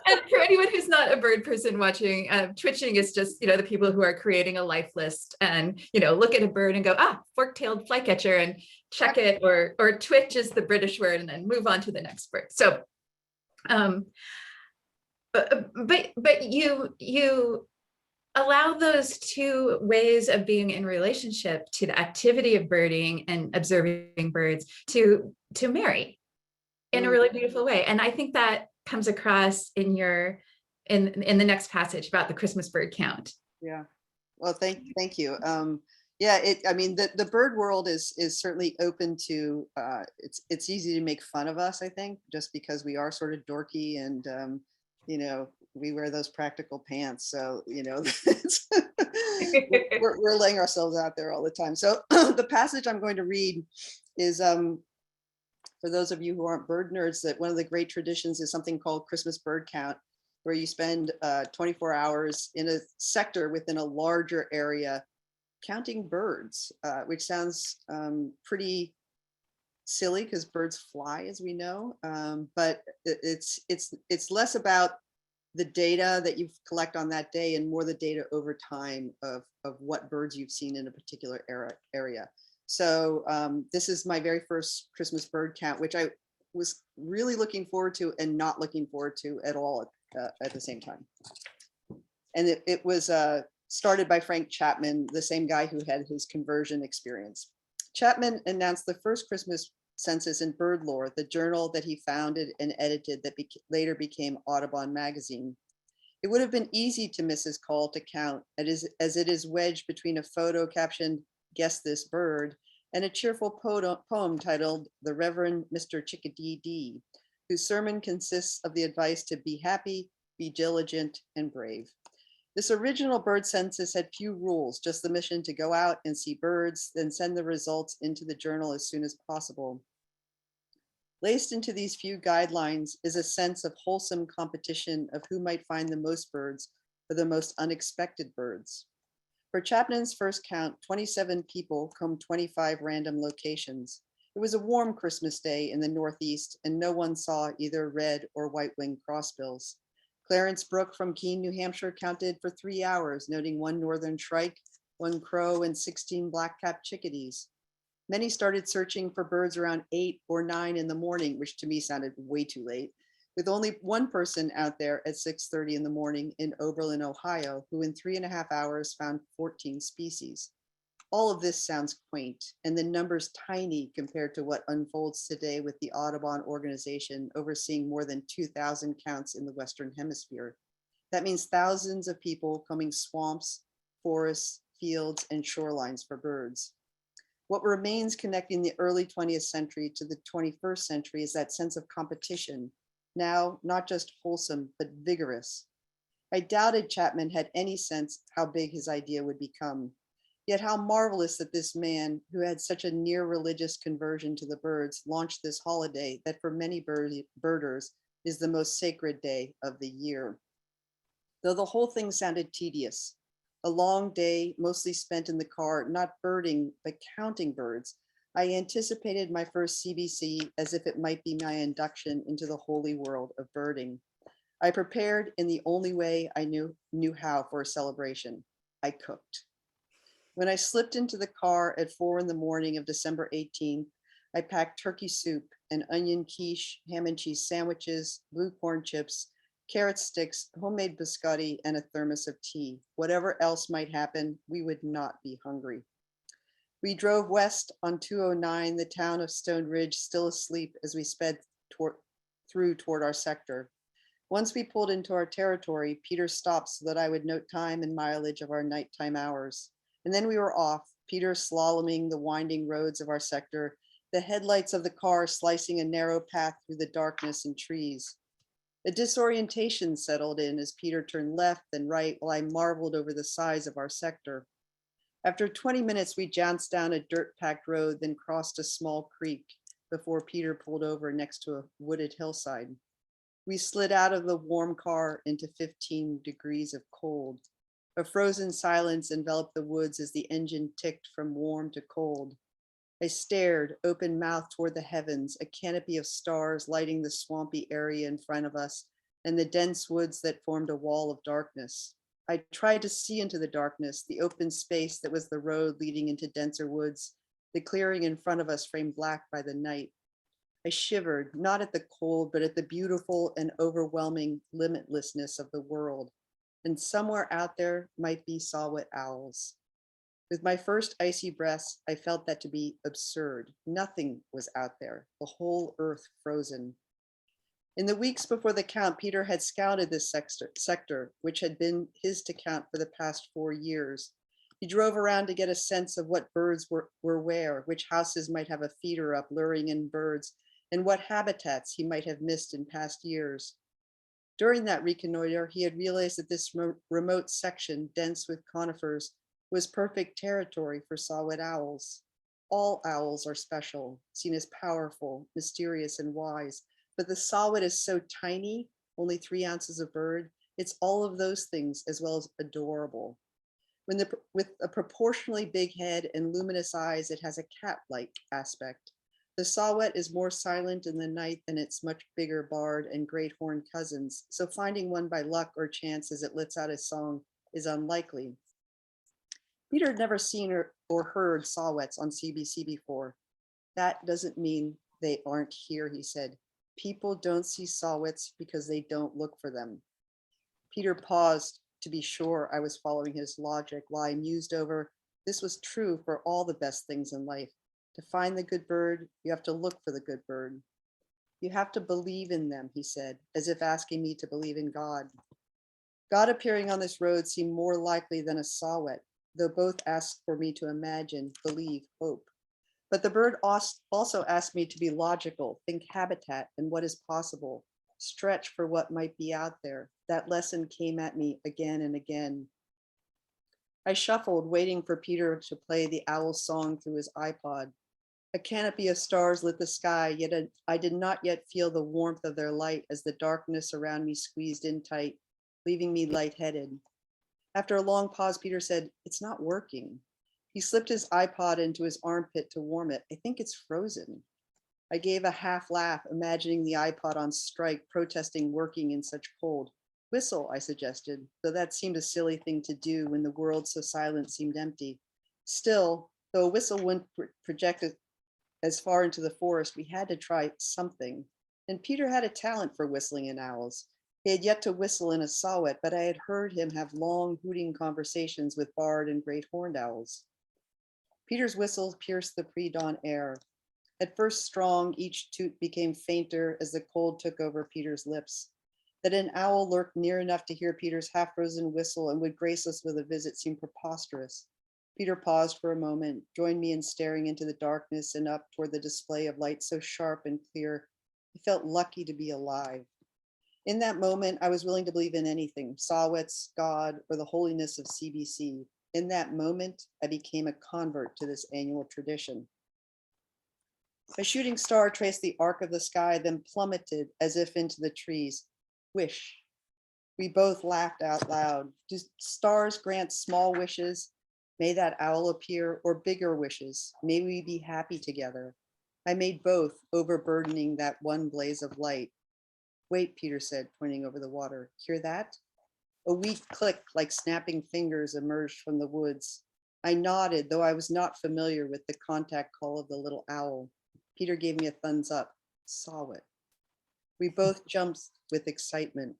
And for anyone who's not a bird person watching, twitching is just, the people who are creating a life list and, look at a bird and go, fork-tailed flycatcher, and check it, or twitch is the British word, and then move on to the next bird. So, but you allow those two ways of being in relationship to the activity of birding and observing birds to marry in a really beautiful way. And I think that comes across in the next passage about the Christmas bird count. Yeah. Well, thank you. Yeah, the bird world is certainly open to, it's easy to make fun of us, I think, just because we are sort of dorky and, we wear those practical pants. So, we're laying ourselves out there all the time. So the passage I'm going to read is, for those of you who aren't bird nerds, that one of the great traditions is something called Christmas bird count, where you spend 24 hours in a sector within a larger area counting birds, which sounds pretty silly because birds fly, as we know, but it's less about the data that you collect on that day and more the data over time of what birds you've seen in a particular area. So this is my very first Christmas bird count, which I was really looking forward to and not looking forward to at all at the same time. And it was started by Frank Chapman, the same guy who had his conversion experience. Chapman announced the first Christmas census in Bird Lore, the journal that he founded and edited that later became Audubon magazine. It would have been easy to miss his call to count, as it is wedged between a photo captioned, "Guess This Bird," and a cheerful poem titled "The Reverend Mr. Chickadee Dee," whose sermon consists of the advice to be happy, be diligent, and brave. This original bird census had few rules, just the mission to go out and see birds, then send the results into the journal as soon as possible. Laced into these few guidelines is a sense of wholesome competition of who might find the most birds or the most unexpected birds. For Chapman's first count, 27 people combed 25 random locations. It was a warm Christmas day in the Northeast, and no one saw either red or white-winged crossbills. Clarence Brook from Keene, New Hampshire counted for 3 hours, noting 1 northern shrike, 1 crow, and 16 black-capped chickadees. Many started searching for birds around 8 or 9 in the morning, which to me sounded way too late, with only one person out there at 6:30 in the morning in Oberlin, Ohio, who in 3.5 hours found 14 species. All of this sounds quaint, and the numbers tiny compared to what unfolds today with the Audubon organization overseeing more than 2,000 counts in the Western Hemisphere. That means thousands of people combing swamps, forests, fields, and shorelines for birds. What remains connecting the early 20th century to the 21st century is that sense of competition, now not just wholesome, but vigorous. I doubted Chapman had any sense how big his idea would become. Yet how marvelous that this man, who had such a near religious conversion to the birds, launched this holiday that for many birders is the most sacred day of the year. Though the whole thing sounded tedious, a long day, mostly spent in the car, not birding, but counting birds, I anticipated my first CBC as if it might be my induction into the holy world of birding. I prepared in the only way I knew how for a celebration. I cooked. When I slipped into the car at 4 in the morning of December 18th, I packed turkey soup, an onion quiche, ham and cheese sandwiches, blue corn chips, carrot sticks, homemade biscotti, and a thermos of tea. Whatever else might happen, we would not be hungry. We drove west on 209, the town of Stone Ridge still asleep as we sped through toward our sector. Once we pulled into our territory, Peter stopped so that I would note time and mileage of our nighttime hours. And then we were off, Peter slaloming the winding roads of our sector, the headlights of the car slicing a narrow path through the darkness and trees. A disorientation settled in as Peter turned left and right while I marveled over the size of our sector. After 20 minutes, we jounced down a dirt-packed road, then crossed a small creek before Peter pulled over next to a wooded hillside. We slid out of the warm car into 15 degrees of cold. A frozen silence enveloped the woods as the engine ticked from warm to cold. I stared, open-mouthed toward the heavens, a canopy of stars lighting the swampy area in front of us and the dense woods that formed a wall of darkness. I tried to see into the darkness, the open space that was the road leading into denser woods, the clearing in front of us framed black by the night. I shivered, not at the cold, but at the beautiful and overwhelming limitlessness of the world. And somewhere out there might be saw-whet owls. With my first icy breaths, I felt that to be absurd. Nothing was out there, the whole earth frozen. In the weeks before the count, Peter had scouted this sector, which had been his to count for the past 4 years. He drove around to get a sense of what birds were where, which houses might have a feeder up luring in birds, and what habitats he might have missed in past years. During that reconnoiter, he had realized that this remote section, dense with conifers, was perfect territory for saw-whet owls. All owls are special, seen as powerful, mysterious, and wise, but the saw-whet is so tiny, only 3 ounces of bird, it's all of those things as well as adorable. With a proportionally big head and luminous eyes, it has a cat-like aspect. The saw-whet is more silent in the night than its much bigger barred and great horned cousins, so finding one by luck or chance as it lets out a song is unlikely. Peter had never seen or heard saw-whets on CBC before. That doesn't mean they aren't here, he said. People don't see saw-whets because they don't look for them. Peter paused to be sure I was following his logic while I mused over this was true for all the best things in life. To find the good bird, you have to look for the good bird. You have to believe in them, he said, as if asking me to believe in God. God appearing on this road seemed more likely than a saw-whet, though both asked for me to imagine, believe, hope. But the bird also asked me to be logical, think habitat and what is possible, stretch for what might be out there. That lesson came at me again and again. I shuffled, waiting for Peter to play the owl song through his iPod. A canopy of stars lit the sky, yet I did not yet feel the warmth of their light as the darkness around me squeezed in tight, leaving me lightheaded. After a long pause, Peter said, "It's not working." He slipped his iPod into his armpit to warm it. "I think it's frozen." I gave a half laugh, imagining the iPod on strike, protesting working in such cold. "Whistle," I suggested, though that seemed a silly thing to do when the world so silent seemed empty. Still, though a whistle wouldn't project as far into the forest, we had to try something. And Peter had a talent for whistling in owls. He had yet to whistle in a saw-whet, but I had heard him have long hooting conversations with barred and great horned owls. Peter's whistle pierced the pre-dawn air. At first strong, each toot became fainter as the cold took over Peter's lips. That an owl lurked near enough to hear Peter's half-frozen whistle and would grace us with a visit seemed preposterous. Peter paused for a moment, joined me in staring into the darkness and up toward the display of light so sharp and clear. I felt lucky to be alive. In that moment, I was willing to believe in anything, saw-whets, God, or the holiness of CBC. In that moment, I became a convert to this annual tradition. A shooting star traced the arc of the sky, then plummeted as if into the trees. Wish. We both laughed out loud. Do stars grant small wishes? May that owl appear, or bigger wishes? May we be happy together? I made both, overburdening that one blaze of light. Wait, Peter said, pointing over the water. Hear that? A weak click like snapping fingers emerged from the woods. I nodded, though I was not familiar with the contact call of the little owl. Peter gave me a thumbs up. Saw it. We both jumped with excitement.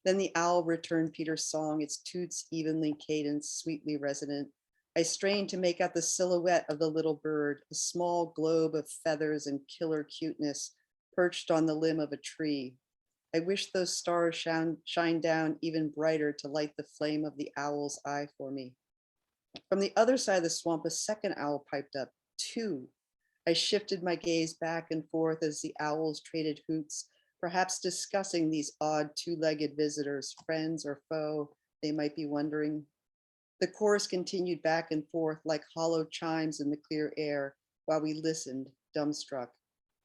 Then the owl returned Peter's song, its toots evenly cadenced, sweetly resonant. I strained to make out the silhouette of the little bird, a small globe of feathers and killer cuteness perched on the limb of a tree. I wish those stars shine down even brighter to light the flame of the owl's eye for me. From the other side of the swamp, a second owl piped up. Two. I shifted my gaze back and forth as the owls traded hoots, perhaps discussing these odd two-legged visitors, friends or foe, they might be wondering. The chorus continued back and forth like hollow chimes in the clear air while we listened, dumbstruck.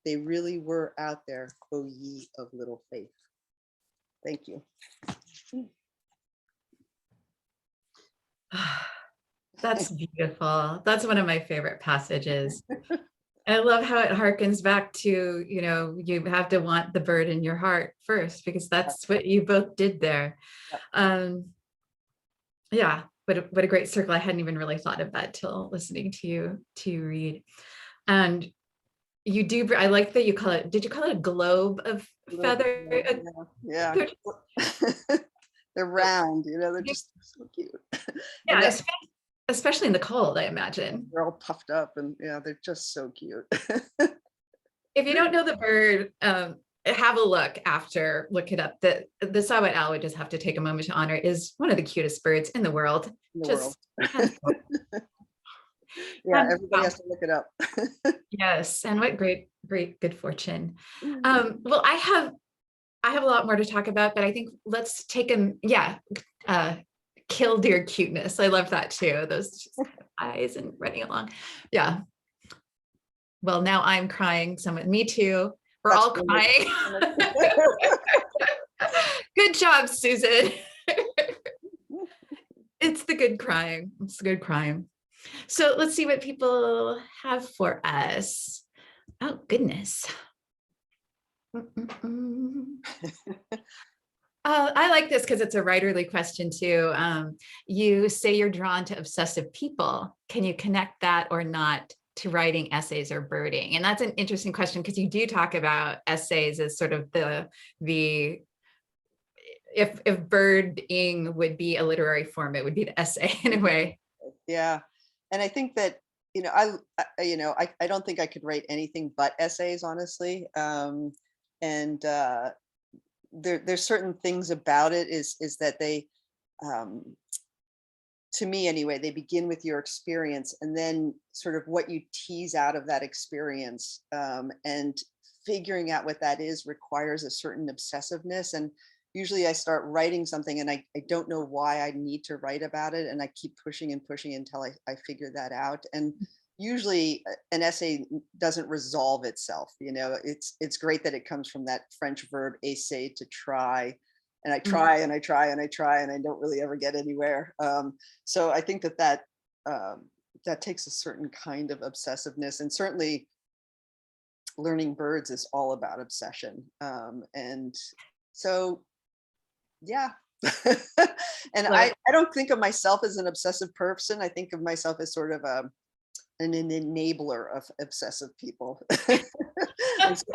They really were out there, O ye of little faith. Thank you. That's beautiful. That's one of my favorite passages. I love how it harkens back to, you have to want the bird in your heart first, because that's what you both did there. Yeah, what a great circle. I hadn't even really thought of that till listening to you read. And you do, I like that you call it, did you call it a globe of feather? Yeah. They're round, they're just so cute. Yeah, especially in the cold, I imagine. They're all puffed up and yeah, they're just so cute. If you don't know the bird, have a look after, look it up. The saw-whet owl, we just have to take a moment to honor, is one of the cutest birds in the world. Yeah, everybody has to look it up. Yes, and what great good fortune. Well, I have a lot more to talk about, but I think let's take them. Kill dear cuteness. I love that too. Those eyes and running along. Yeah. Well, now I'm crying. Me too. We're all crying. Good job, Susan. It's the good crying. It's the good crying. So let's see what people have for us. Oh, goodness. I like this because it's a writerly question too. You say you're drawn to obsessive people. Can you connect that or not to writing essays or birding? And that's an interesting question because you do talk about essays as sort of the if birding would be a literary form, it would be the essay in a way. Yeah. And I think that, I don't think I could write anything but essays, honestly. And there's certain things about it is that they, um, to me anyway, they begin with your experience and then sort of what you tease out of that experience. And figuring out what that is requires a certain obsessiveness. And usually I start writing something and I don't know why I need to write about it. And I keep pushing and pushing until I figure that out. And usually an essay doesn't resolve itself. It's great that it comes from that French verb essayer, to try. And I try and I try and I try and I don't really ever get anywhere. So I think that takes a certain kind of obsessiveness, and certainly learning birds is all about obsession. And so, yeah. And I don't think of myself as an obsessive person. I think of myself as sort of an enabler of obsessive people.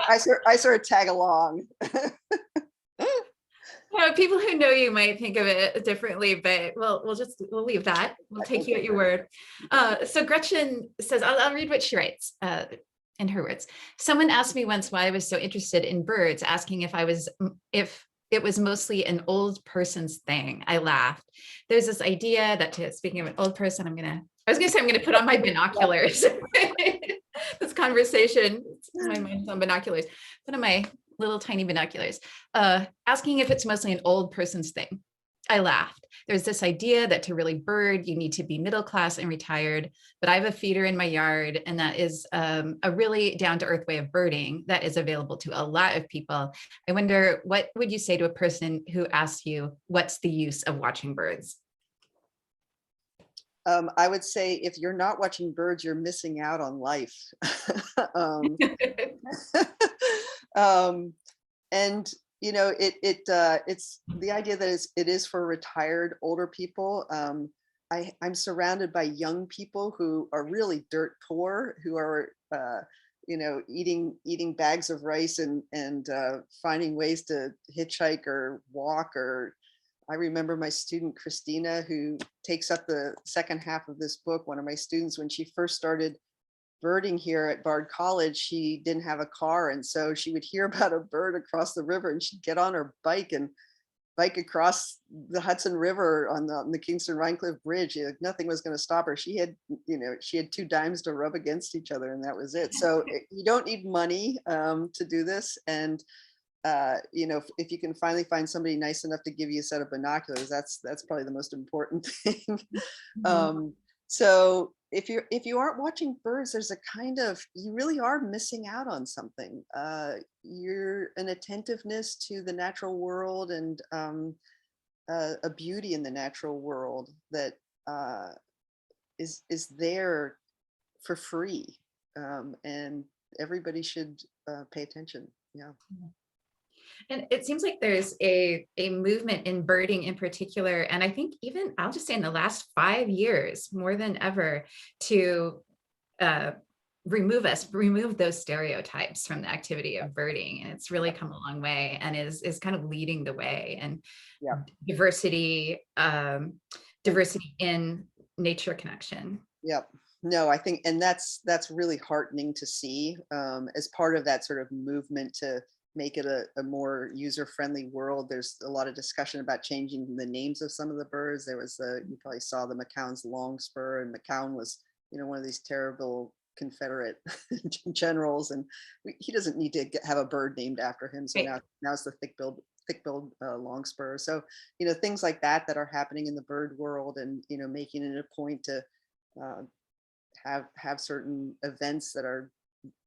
I sort of tag along. People who know you might think of it differently, but we'll leave that. We'll take you at your word. So Gretchen says, I'll read what she writes in her words. Someone asked me once why I was so interested in birds, asking if it was mostly an old person's thing. I laughed. There's this idea that, speaking of an old person, I'm gonna put on my binoculars. This conversation, my mind's on binoculars. Put on my little tiny binoculars, asking if it's mostly an old person's thing. I laughed. There's this idea that to really bird, you need to be middle class and retired, but I have a feeder in my yard, and that is a really down-to-earth way of birding that is available to a lot of people. I wonder, what would you say to a person who asks you, what's the use of watching birds? I would say if you're not watching birds, you're missing out on life. And it's the idea that it is for retired older people. I'm surrounded by young people who are really dirt poor, who are eating bags of rice and finding ways to hitchhike or walk. Or I remember my student Christina, who takes up the second half of this book. One of my students, when she first started birding here at Bard College, she didn't have a car, and so she would hear about a bird across the river, and she'd get on her bike and bike across the Hudson River on the Kingston Rhinecliff Bridge. Nothing was going to stop her. She had 2 dimes to rub against each other, and that was it. So you don't need money to do this, and if you can finally find somebody nice enough to give you a set of binoculars, that's probably the most important thing. So if you aren't watching birds, there's a kind of, you really are missing out on something. You're an attentiveness to the natural world, and a beauty in the natural world that is there for free, and everybody should pay attention. Yeah. And it seems like there's a movement in birding in particular, and I think even, I'll just say in the last 5 years, more than ever, to remove those stereotypes from the activity of birding. And it's really come a long way, and is kind of leading the way. And Yeah. diversity in nature connection. Yep. No, I think, and that's really heartening to see, as part of that sort of movement to make it a more user-friendly world. There's a lot of discussion about changing the names of some of the birds. There was you probably saw the McCown's longspur, and McCown was, one of these terrible Confederate generals, and he doesn't need to have a bird named after him. So Right. now it's the thick-billed longspur. So, things like that are happening in the bird world, and, making it a point to have certain events that are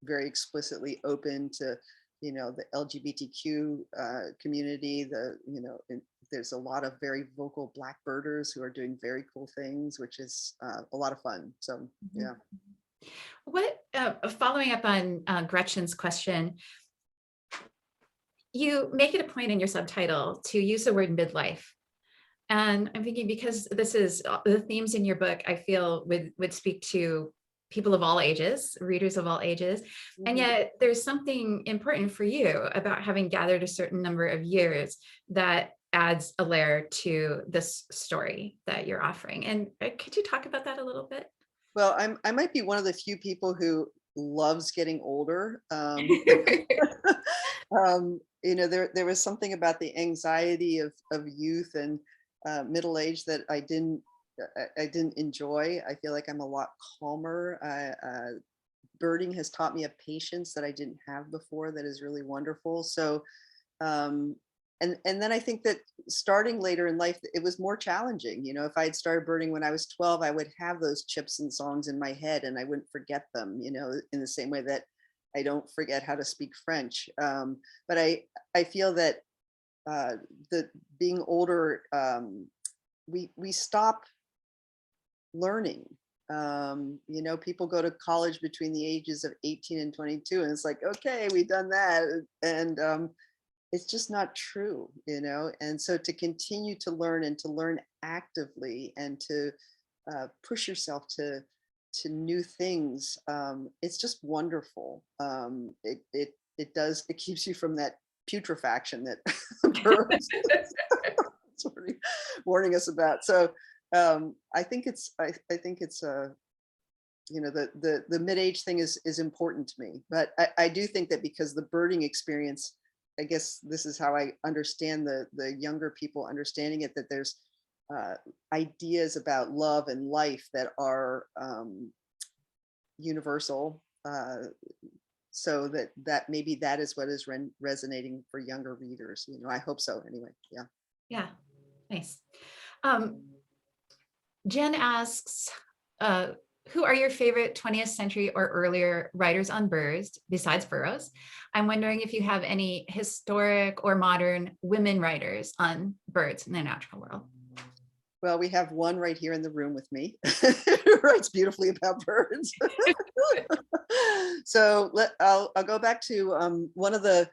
very explicitly open to, the LGBTQ community. There's a lot of very vocal Black birders who are doing very cool things, which is a lot of fun. So, yeah. What, following up on Gretchen's question, you make it a point in your subtitle to use the word midlife. And I'm thinking, because this is the themes in your book, I feel would speak to people of all ages, readers of all ages. And yet there's something important for you about having gathered a certain number of years that adds a layer to this story that you're offering. And could you talk about that a little bit? Well, I might be one of the few people who loves getting older. You know, there was something about the anxiety of youth and middle age that I didn't enjoy. I feel like I'm a lot calmer. Birding has taught me a patience that I didn't have before that is really wonderful. So, um, and then I think that starting later in life, it was more challenging. You know, if I had started birding when I was 12, I would have those chips and songs in my head and I wouldn't forget them, you know, in the same way that I don't forget how to speak French. But I feel that the being older, we stop learning. You know, people go to college between the ages of 18 and 22, and it's like, okay, we've done that. And it's just not true, you know? And so to continue to learn and to learn actively and to push yourself to new things, it's just wonderful. It does, it keeps you from that putrefaction that birds sort of warning us about. So I think it's you know, the mid-age thing is important to me, but I do think that because the birding experience, I guess this is how I understand the younger people understanding it, that there's ideas about love and life that are universal. So that maybe that is what is resonating for younger readers. You know, I hope so anyway. Yeah. Yeah, nice. Jen asks, who are your favorite 20th century or earlier writers on birds besides Burroughs? I'm wondering if you have any historic or modern women writers on birds in the natural world. Well, we have one right here in the room with me who writes beautifully about birds. So I'll go back to one of the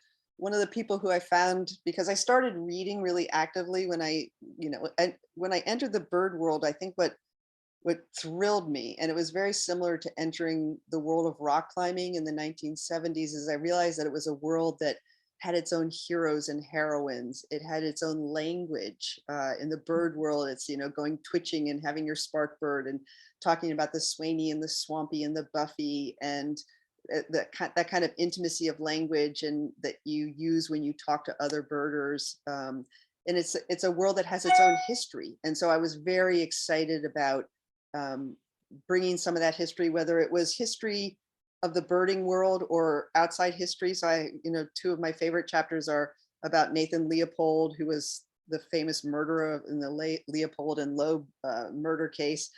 people who I found, because I started reading really actively when when I entered the bird world. I think what thrilled me, and it was very similar to entering the world of rock climbing in the 1970s, is I realized that it was a world that had its own heroes and heroines. It had its own language. In the bird world, it's, you know, going twitching and having your spark bird and talking about the Swaney and the Swampy and the Buffy, and that kind of intimacy of language and that you use when you talk to other birders. And it's a world that has its own history. And so I was very excited about bringing some of that history, whether it was history of the birding world or outside history. So two of my favorite chapters are about Nathan Leopold, who was the famous murderer in the Leopold and Loeb murder case,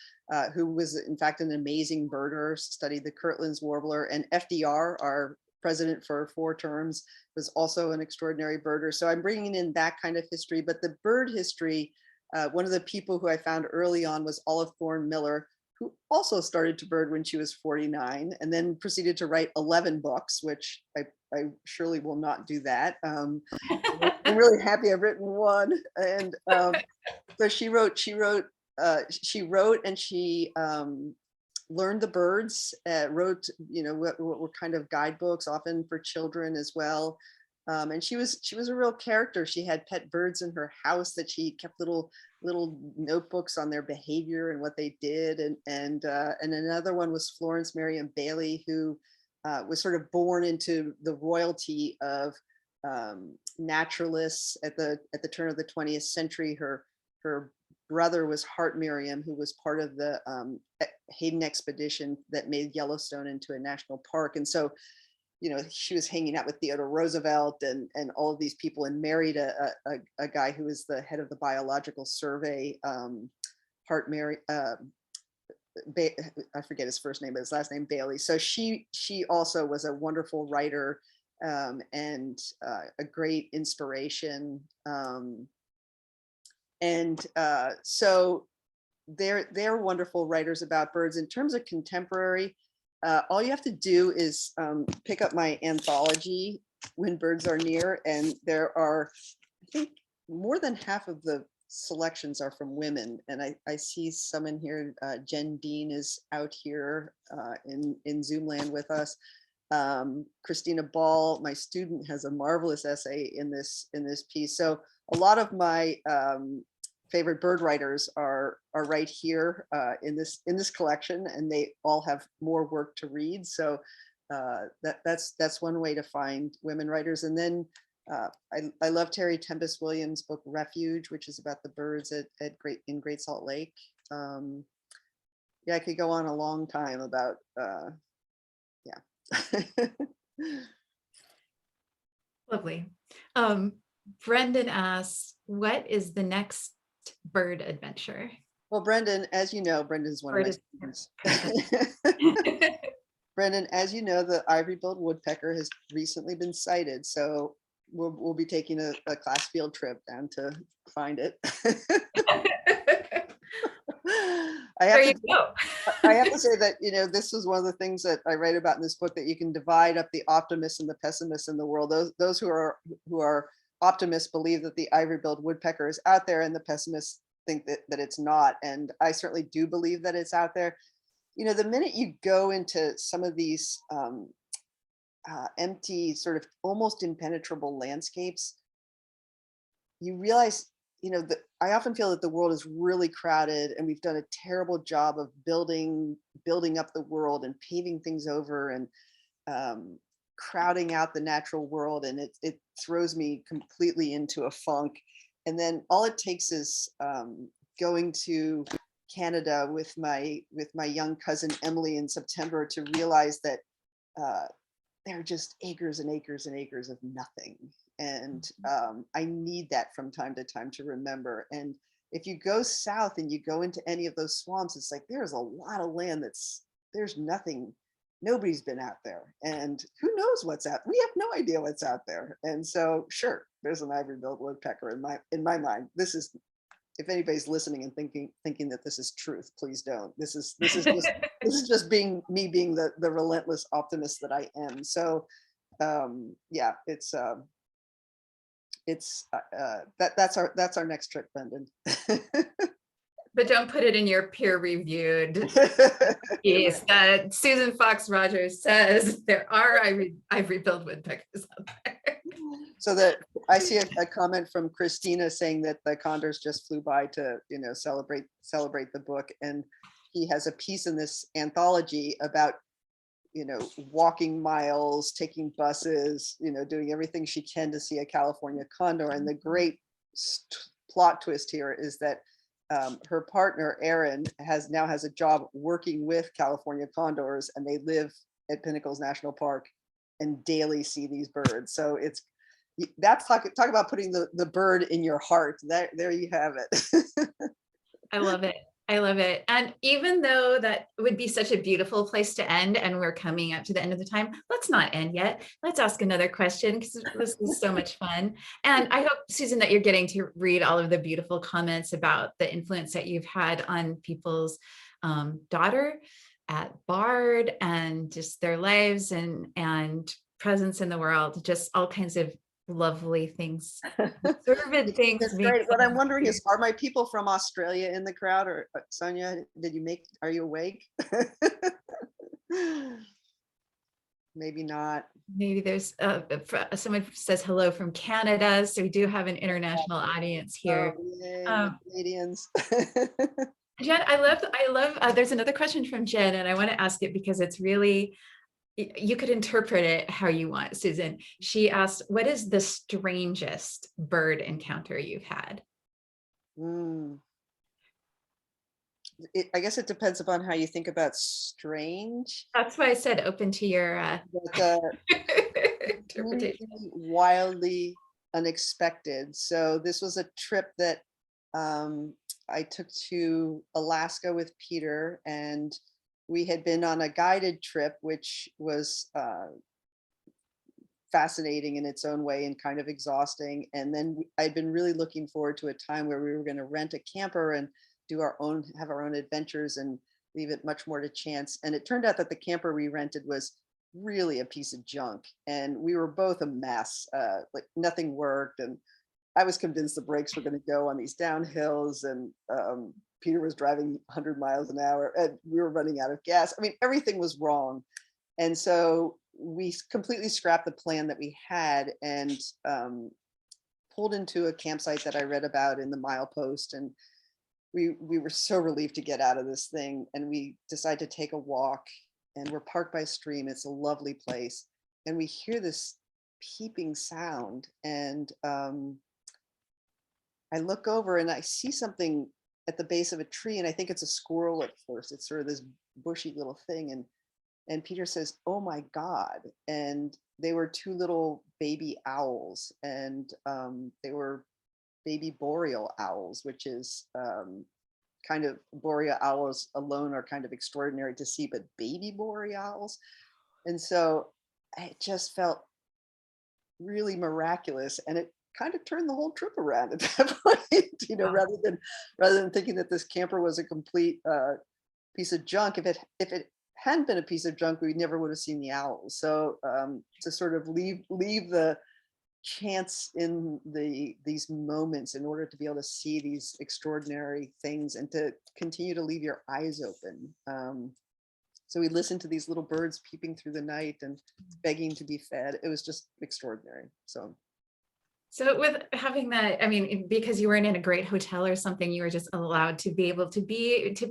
who was in fact an amazing birder, studied the Kirtland's warbler, and FDR, our president for 4 terms, was also an extraordinary birder. So I'm bringing in that kind of history, but the bird history, one of the people who I found early on was Olive Thorne Miller, who also started to bird when she was 49 and then proceeded to write 11 books, which I surely will not do that. I'm really happy I've written one. And so she wrote and she learned the birds, wrote, what were kind of guidebooks, often for children as well. And she was a real character. She had pet birds in her house that she kept little notebooks on their behavior and what they did. And another one was Florence Marion Bailey, who was sort of born into the royalty of naturalists at the turn of the 20th century. Her brother was Hart Merriam, who was part of the Hayden expedition that made Yellowstone into a national park. And so, she was hanging out with Theodore Roosevelt and all of these people, and married a guy who was the head of the Biological Survey, Hart Merriam. I forget his first name, but his last name Bailey. So she also was a wonderful writer and a great inspiration. So they're wonderful writers about birds. In terms of contemporary, all you have to do is pick up my anthology, When Birds Are Near, and there are, I think, more than half of the selections are from women. And I see some in here. Jen Dean is out here in Zoom land with us. Christina Ball, my student, has a marvelous essay in this piece. So a lot of my favorite bird writers are right here in this collection, and they all have more work to read. So that's one way to find women writers. And then I love Terry Tempest Williams' book Refuge, which is about the birds in Great Salt Lake. Yeah, I could go on a long time about yeah. Lovely. Brendan asks, what is the next bird adventure? Well, Brendan, as you know, Brendan's one of my students. Brendan, as you know, the ivory-billed woodpecker has recently been sighted, so we'll be taking a class field trip down to find it. I have to say that, you know, this was one of the things that I write about in this book, that you can divide up the optimists and the pessimists in the world. Those who are optimists believe that the ivory-billed woodpecker is out there, and the pessimists think that it's not. And I certainly do believe that it's out there. You know, the minute you go into some of these empty, sort of almost impenetrable landscapes, you realize, you know, that I often feel that the world is really crowded, and we've done a terrible job of building up the world and paving things over and crowding out the natural world, and it throws me completely into a funk. And then all it takes is going to Canada with my young cousin Emily in September to realize that there are just acres and acres and acres of nothing. And I need that from time to time to remember. And if you go south and you go into any of those swamps, it's like there's a lot of land there's nothing, nobody's been out there, and who knows what's out. We have no idea what's out there. And so sure, there's an ivory-billed woodpecker in my mind. This is, if anybody's listening and thinking that this is truth, please don't. This is just being the relentless optimist that I am. So yeah, that's our next trip, Brendan. But don't put it in your peer-reviewed piece that Susan Fox Rogers says there are ivory-billed woodpeckers out there. So that I see a comment from Christina saying that the condors just flew by to, you know, celebrate the book, and he has a piece in this anthology about, you know, walking miles, taking buses, you know, doing everything she can to see a California condor. And the great plot twist here is that her partner Erin now has a job working with California condors, and they live at Pinnacles National Park and daily see these birds. So that's talk about putting the bird in your heart. There you have it. I love it. I love it. And even though that would be such a beautiful place to end, and we're coming up to the end of the time, let's not end yet. Let's ask another question, because this is so much fun. And I hope, Susan, that you're getting to read all of the beautiful comments about the influence that you've had on people's daughter at Bard, and just their lives and presence in the world, just all kinds of lovely things, fervent things. That's great. What I'm wondering is, are my people from Australia in the crowd? Or Sonia, are you awake? Maybe not. Maybe there's someone says hello from Canada, so we do have an international audience here. Oh, yay, Canadians. Jen, I love there's another question from Jen, and I want to ask it because it's really, you could interpret it how you want, Susan. She asked, what is the strangest bird encounter you've had? I guess it depends upon how you think about strange. That's why I said open to your interpretation. Wildly unexpected. So this was a trip that I took to Alaska with Peter, and we had been on a guided trip, which was fascinating in its own way and kind of exhausting. And then I'd been really looking forward to a time where we were going to rent a camper and have our own adventures. And leave it much more to chance. And it turned out that the camper we rented was really a piece of junk, and we were both a mess. Like nothing worked, and I was convinced the brakes were going to go on these downhills, and Peter was driving 100 miles an hour, and we were running out of gas. I mean, everything was wrong. And so we completely scrapped the plan that we had, and pulled into a campsite that I read about in the milepost. And we were so relieved to get out of this thing, and we decided to take a walk, and we're parked by a stream. It's a lovely place. And we hear this peeping sound, and I look over and I see something at the base of a tree, and I think it's a squirrel at first. It's sort of this bushy little thing. And Peter says, "Oh my God." And they were two little baby owls, and they were baby boreal owls, which is kind of, boreal owls alone are kind of extraordinary to see, but baby boreal owls. And so it just felt really miraculous, and it kind of turned the whole trip around at that point. Wow. rather than thinking that this camper was a complete piece of junk. If it hadn't been a piece of junk, we never would have seen the owls. So to sort of leave the chance in these moments in order to be able to see these extraordinary things, and to continue to leave your eyes open. So we listened to these little birds peeping through the night and begging to be fed. It was just extraordinary. So with having that, I mean, because you weren't in a great hotel or something, you were just allowed to be able to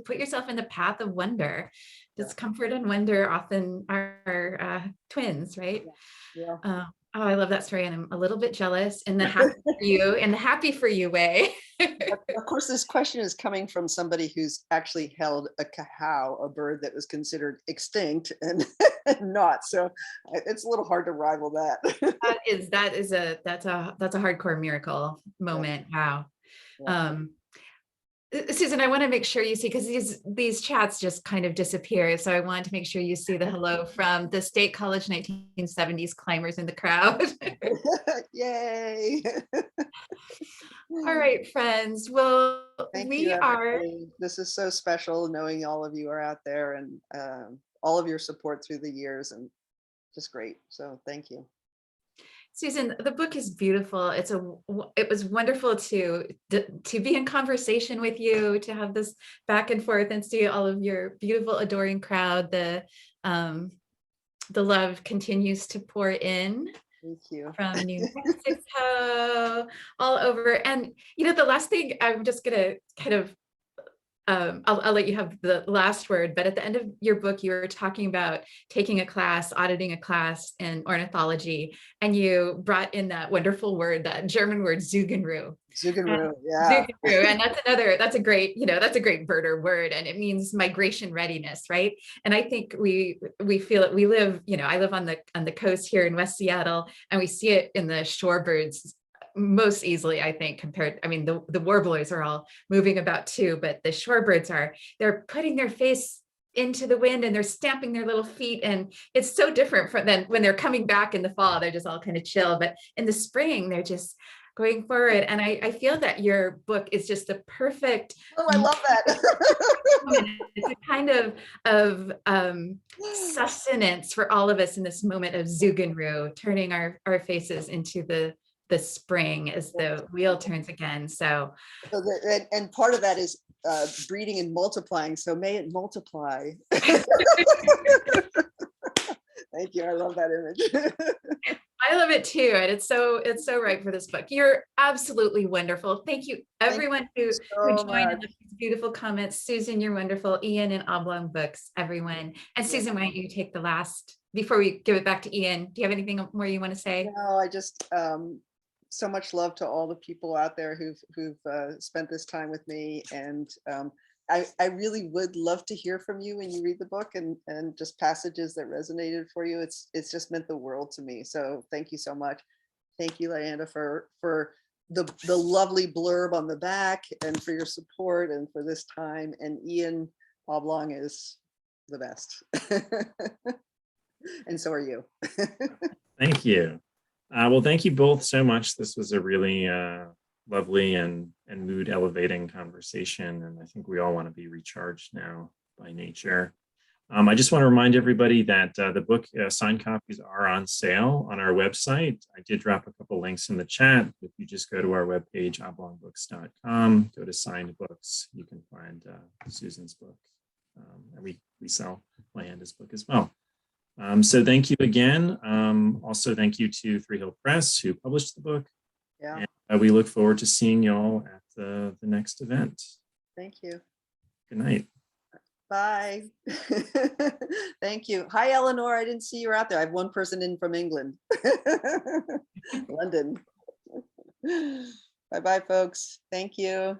put yourself in the path of wonder. Discomfort and wonder often are twins, right? yeah. Oh, I love that story, and I'm a little bit jealous in the happy for you way. Of course, this question is coming from somebody who's actually held a cahau, a bird that was considered extinct, and not. So it's a little hard to rival that. That's a hardcore miracle moment. Wow. Yeah. Susan, I want to make sure you see, because these chats just kind of disappear. So I wanted to make sure you see the hello from the State College 1970s climbers in the crowd. Yay. All right, friends. Well, Thank we you, are. everybody. This is so special knowing all of you are out there, and all of your support through the years, and just great. So thank you. Susan, the book is beautiful. It was wonderful to be in conversation with you, to have this back and forth and see all of your beautiful, adoring crowd. The love continues to pour in. Thank you. From New Mexico, all over. And the last thing, I'm just gonna kind of I'll let you have the last word, but at the end of your book, you were talking about taking a class, auditing a class in ornithology, and you brought in that wonderful word, that German word, Zugenruhe. Zugenruhe, yeah. Zugenruhe, and that's a great, that's a great birder word, and it means migration readiness, right? And I think we feel it. We live, I live on the coast here in West Seattle, and we see it in the shorebirds most easily, I think, the warblers are all moving about too, but the shorebirds they're putting their face into the wind, and they're stamping their little feet, and it's so different from then when they're coming back in the fall. They're just all kind of chill, but in the spring they're just going forward. And I feel that your book is just the perfect. Oh, I love that. It's a kind of sustenance for all of us in this moment of Zugenruhe, turning our faces into the spring as the wheel turns again. And part of that is breeding and multiplying. So may it multiply. Thank you. I love that image. I love it too, and it's so right for this book. You're absolutely wonderful. Thank you, everyone who joined and left these beautiful comments. Susan, you're wonderful. Ian and Oblong Books, everyone. And Susan, why don't you take the last before we give it back to Ian? Do you have anything more you want to say? No, I just so much love to all the people out there who've spent this time with me, and I really would love to hear from you when you read the book, and just passages that resonated for you. It's just meant the world to me. So thank you so much. Thank you, Lyanda, for the lovely blurb on the back, and for your support, and for this time. And Ian, Oblong is the best. And so are you. Thank you. Well, thank you both so much. This was a really lovely and mood elevating conversation. And I think we all want to be recharged now. by nature. I just want to remind everybody that the book signed copies are on sale on our website. I did drop a couple links in the chat. If you just go to our webpage, oblongbooks.com, go to signed books, you can find Susan's book. And we sell Lyanda's book as well. So thank you again. Also, thank you to Three Hill Press, who published the book. Yeah. And we look forward to seeing y'all at the next event. Thank you. Good night. Bye. Thank you. Hi, Eleanor. I didn't see you out there. I have one person in from England. London. Bye-bye, folks. Thank you.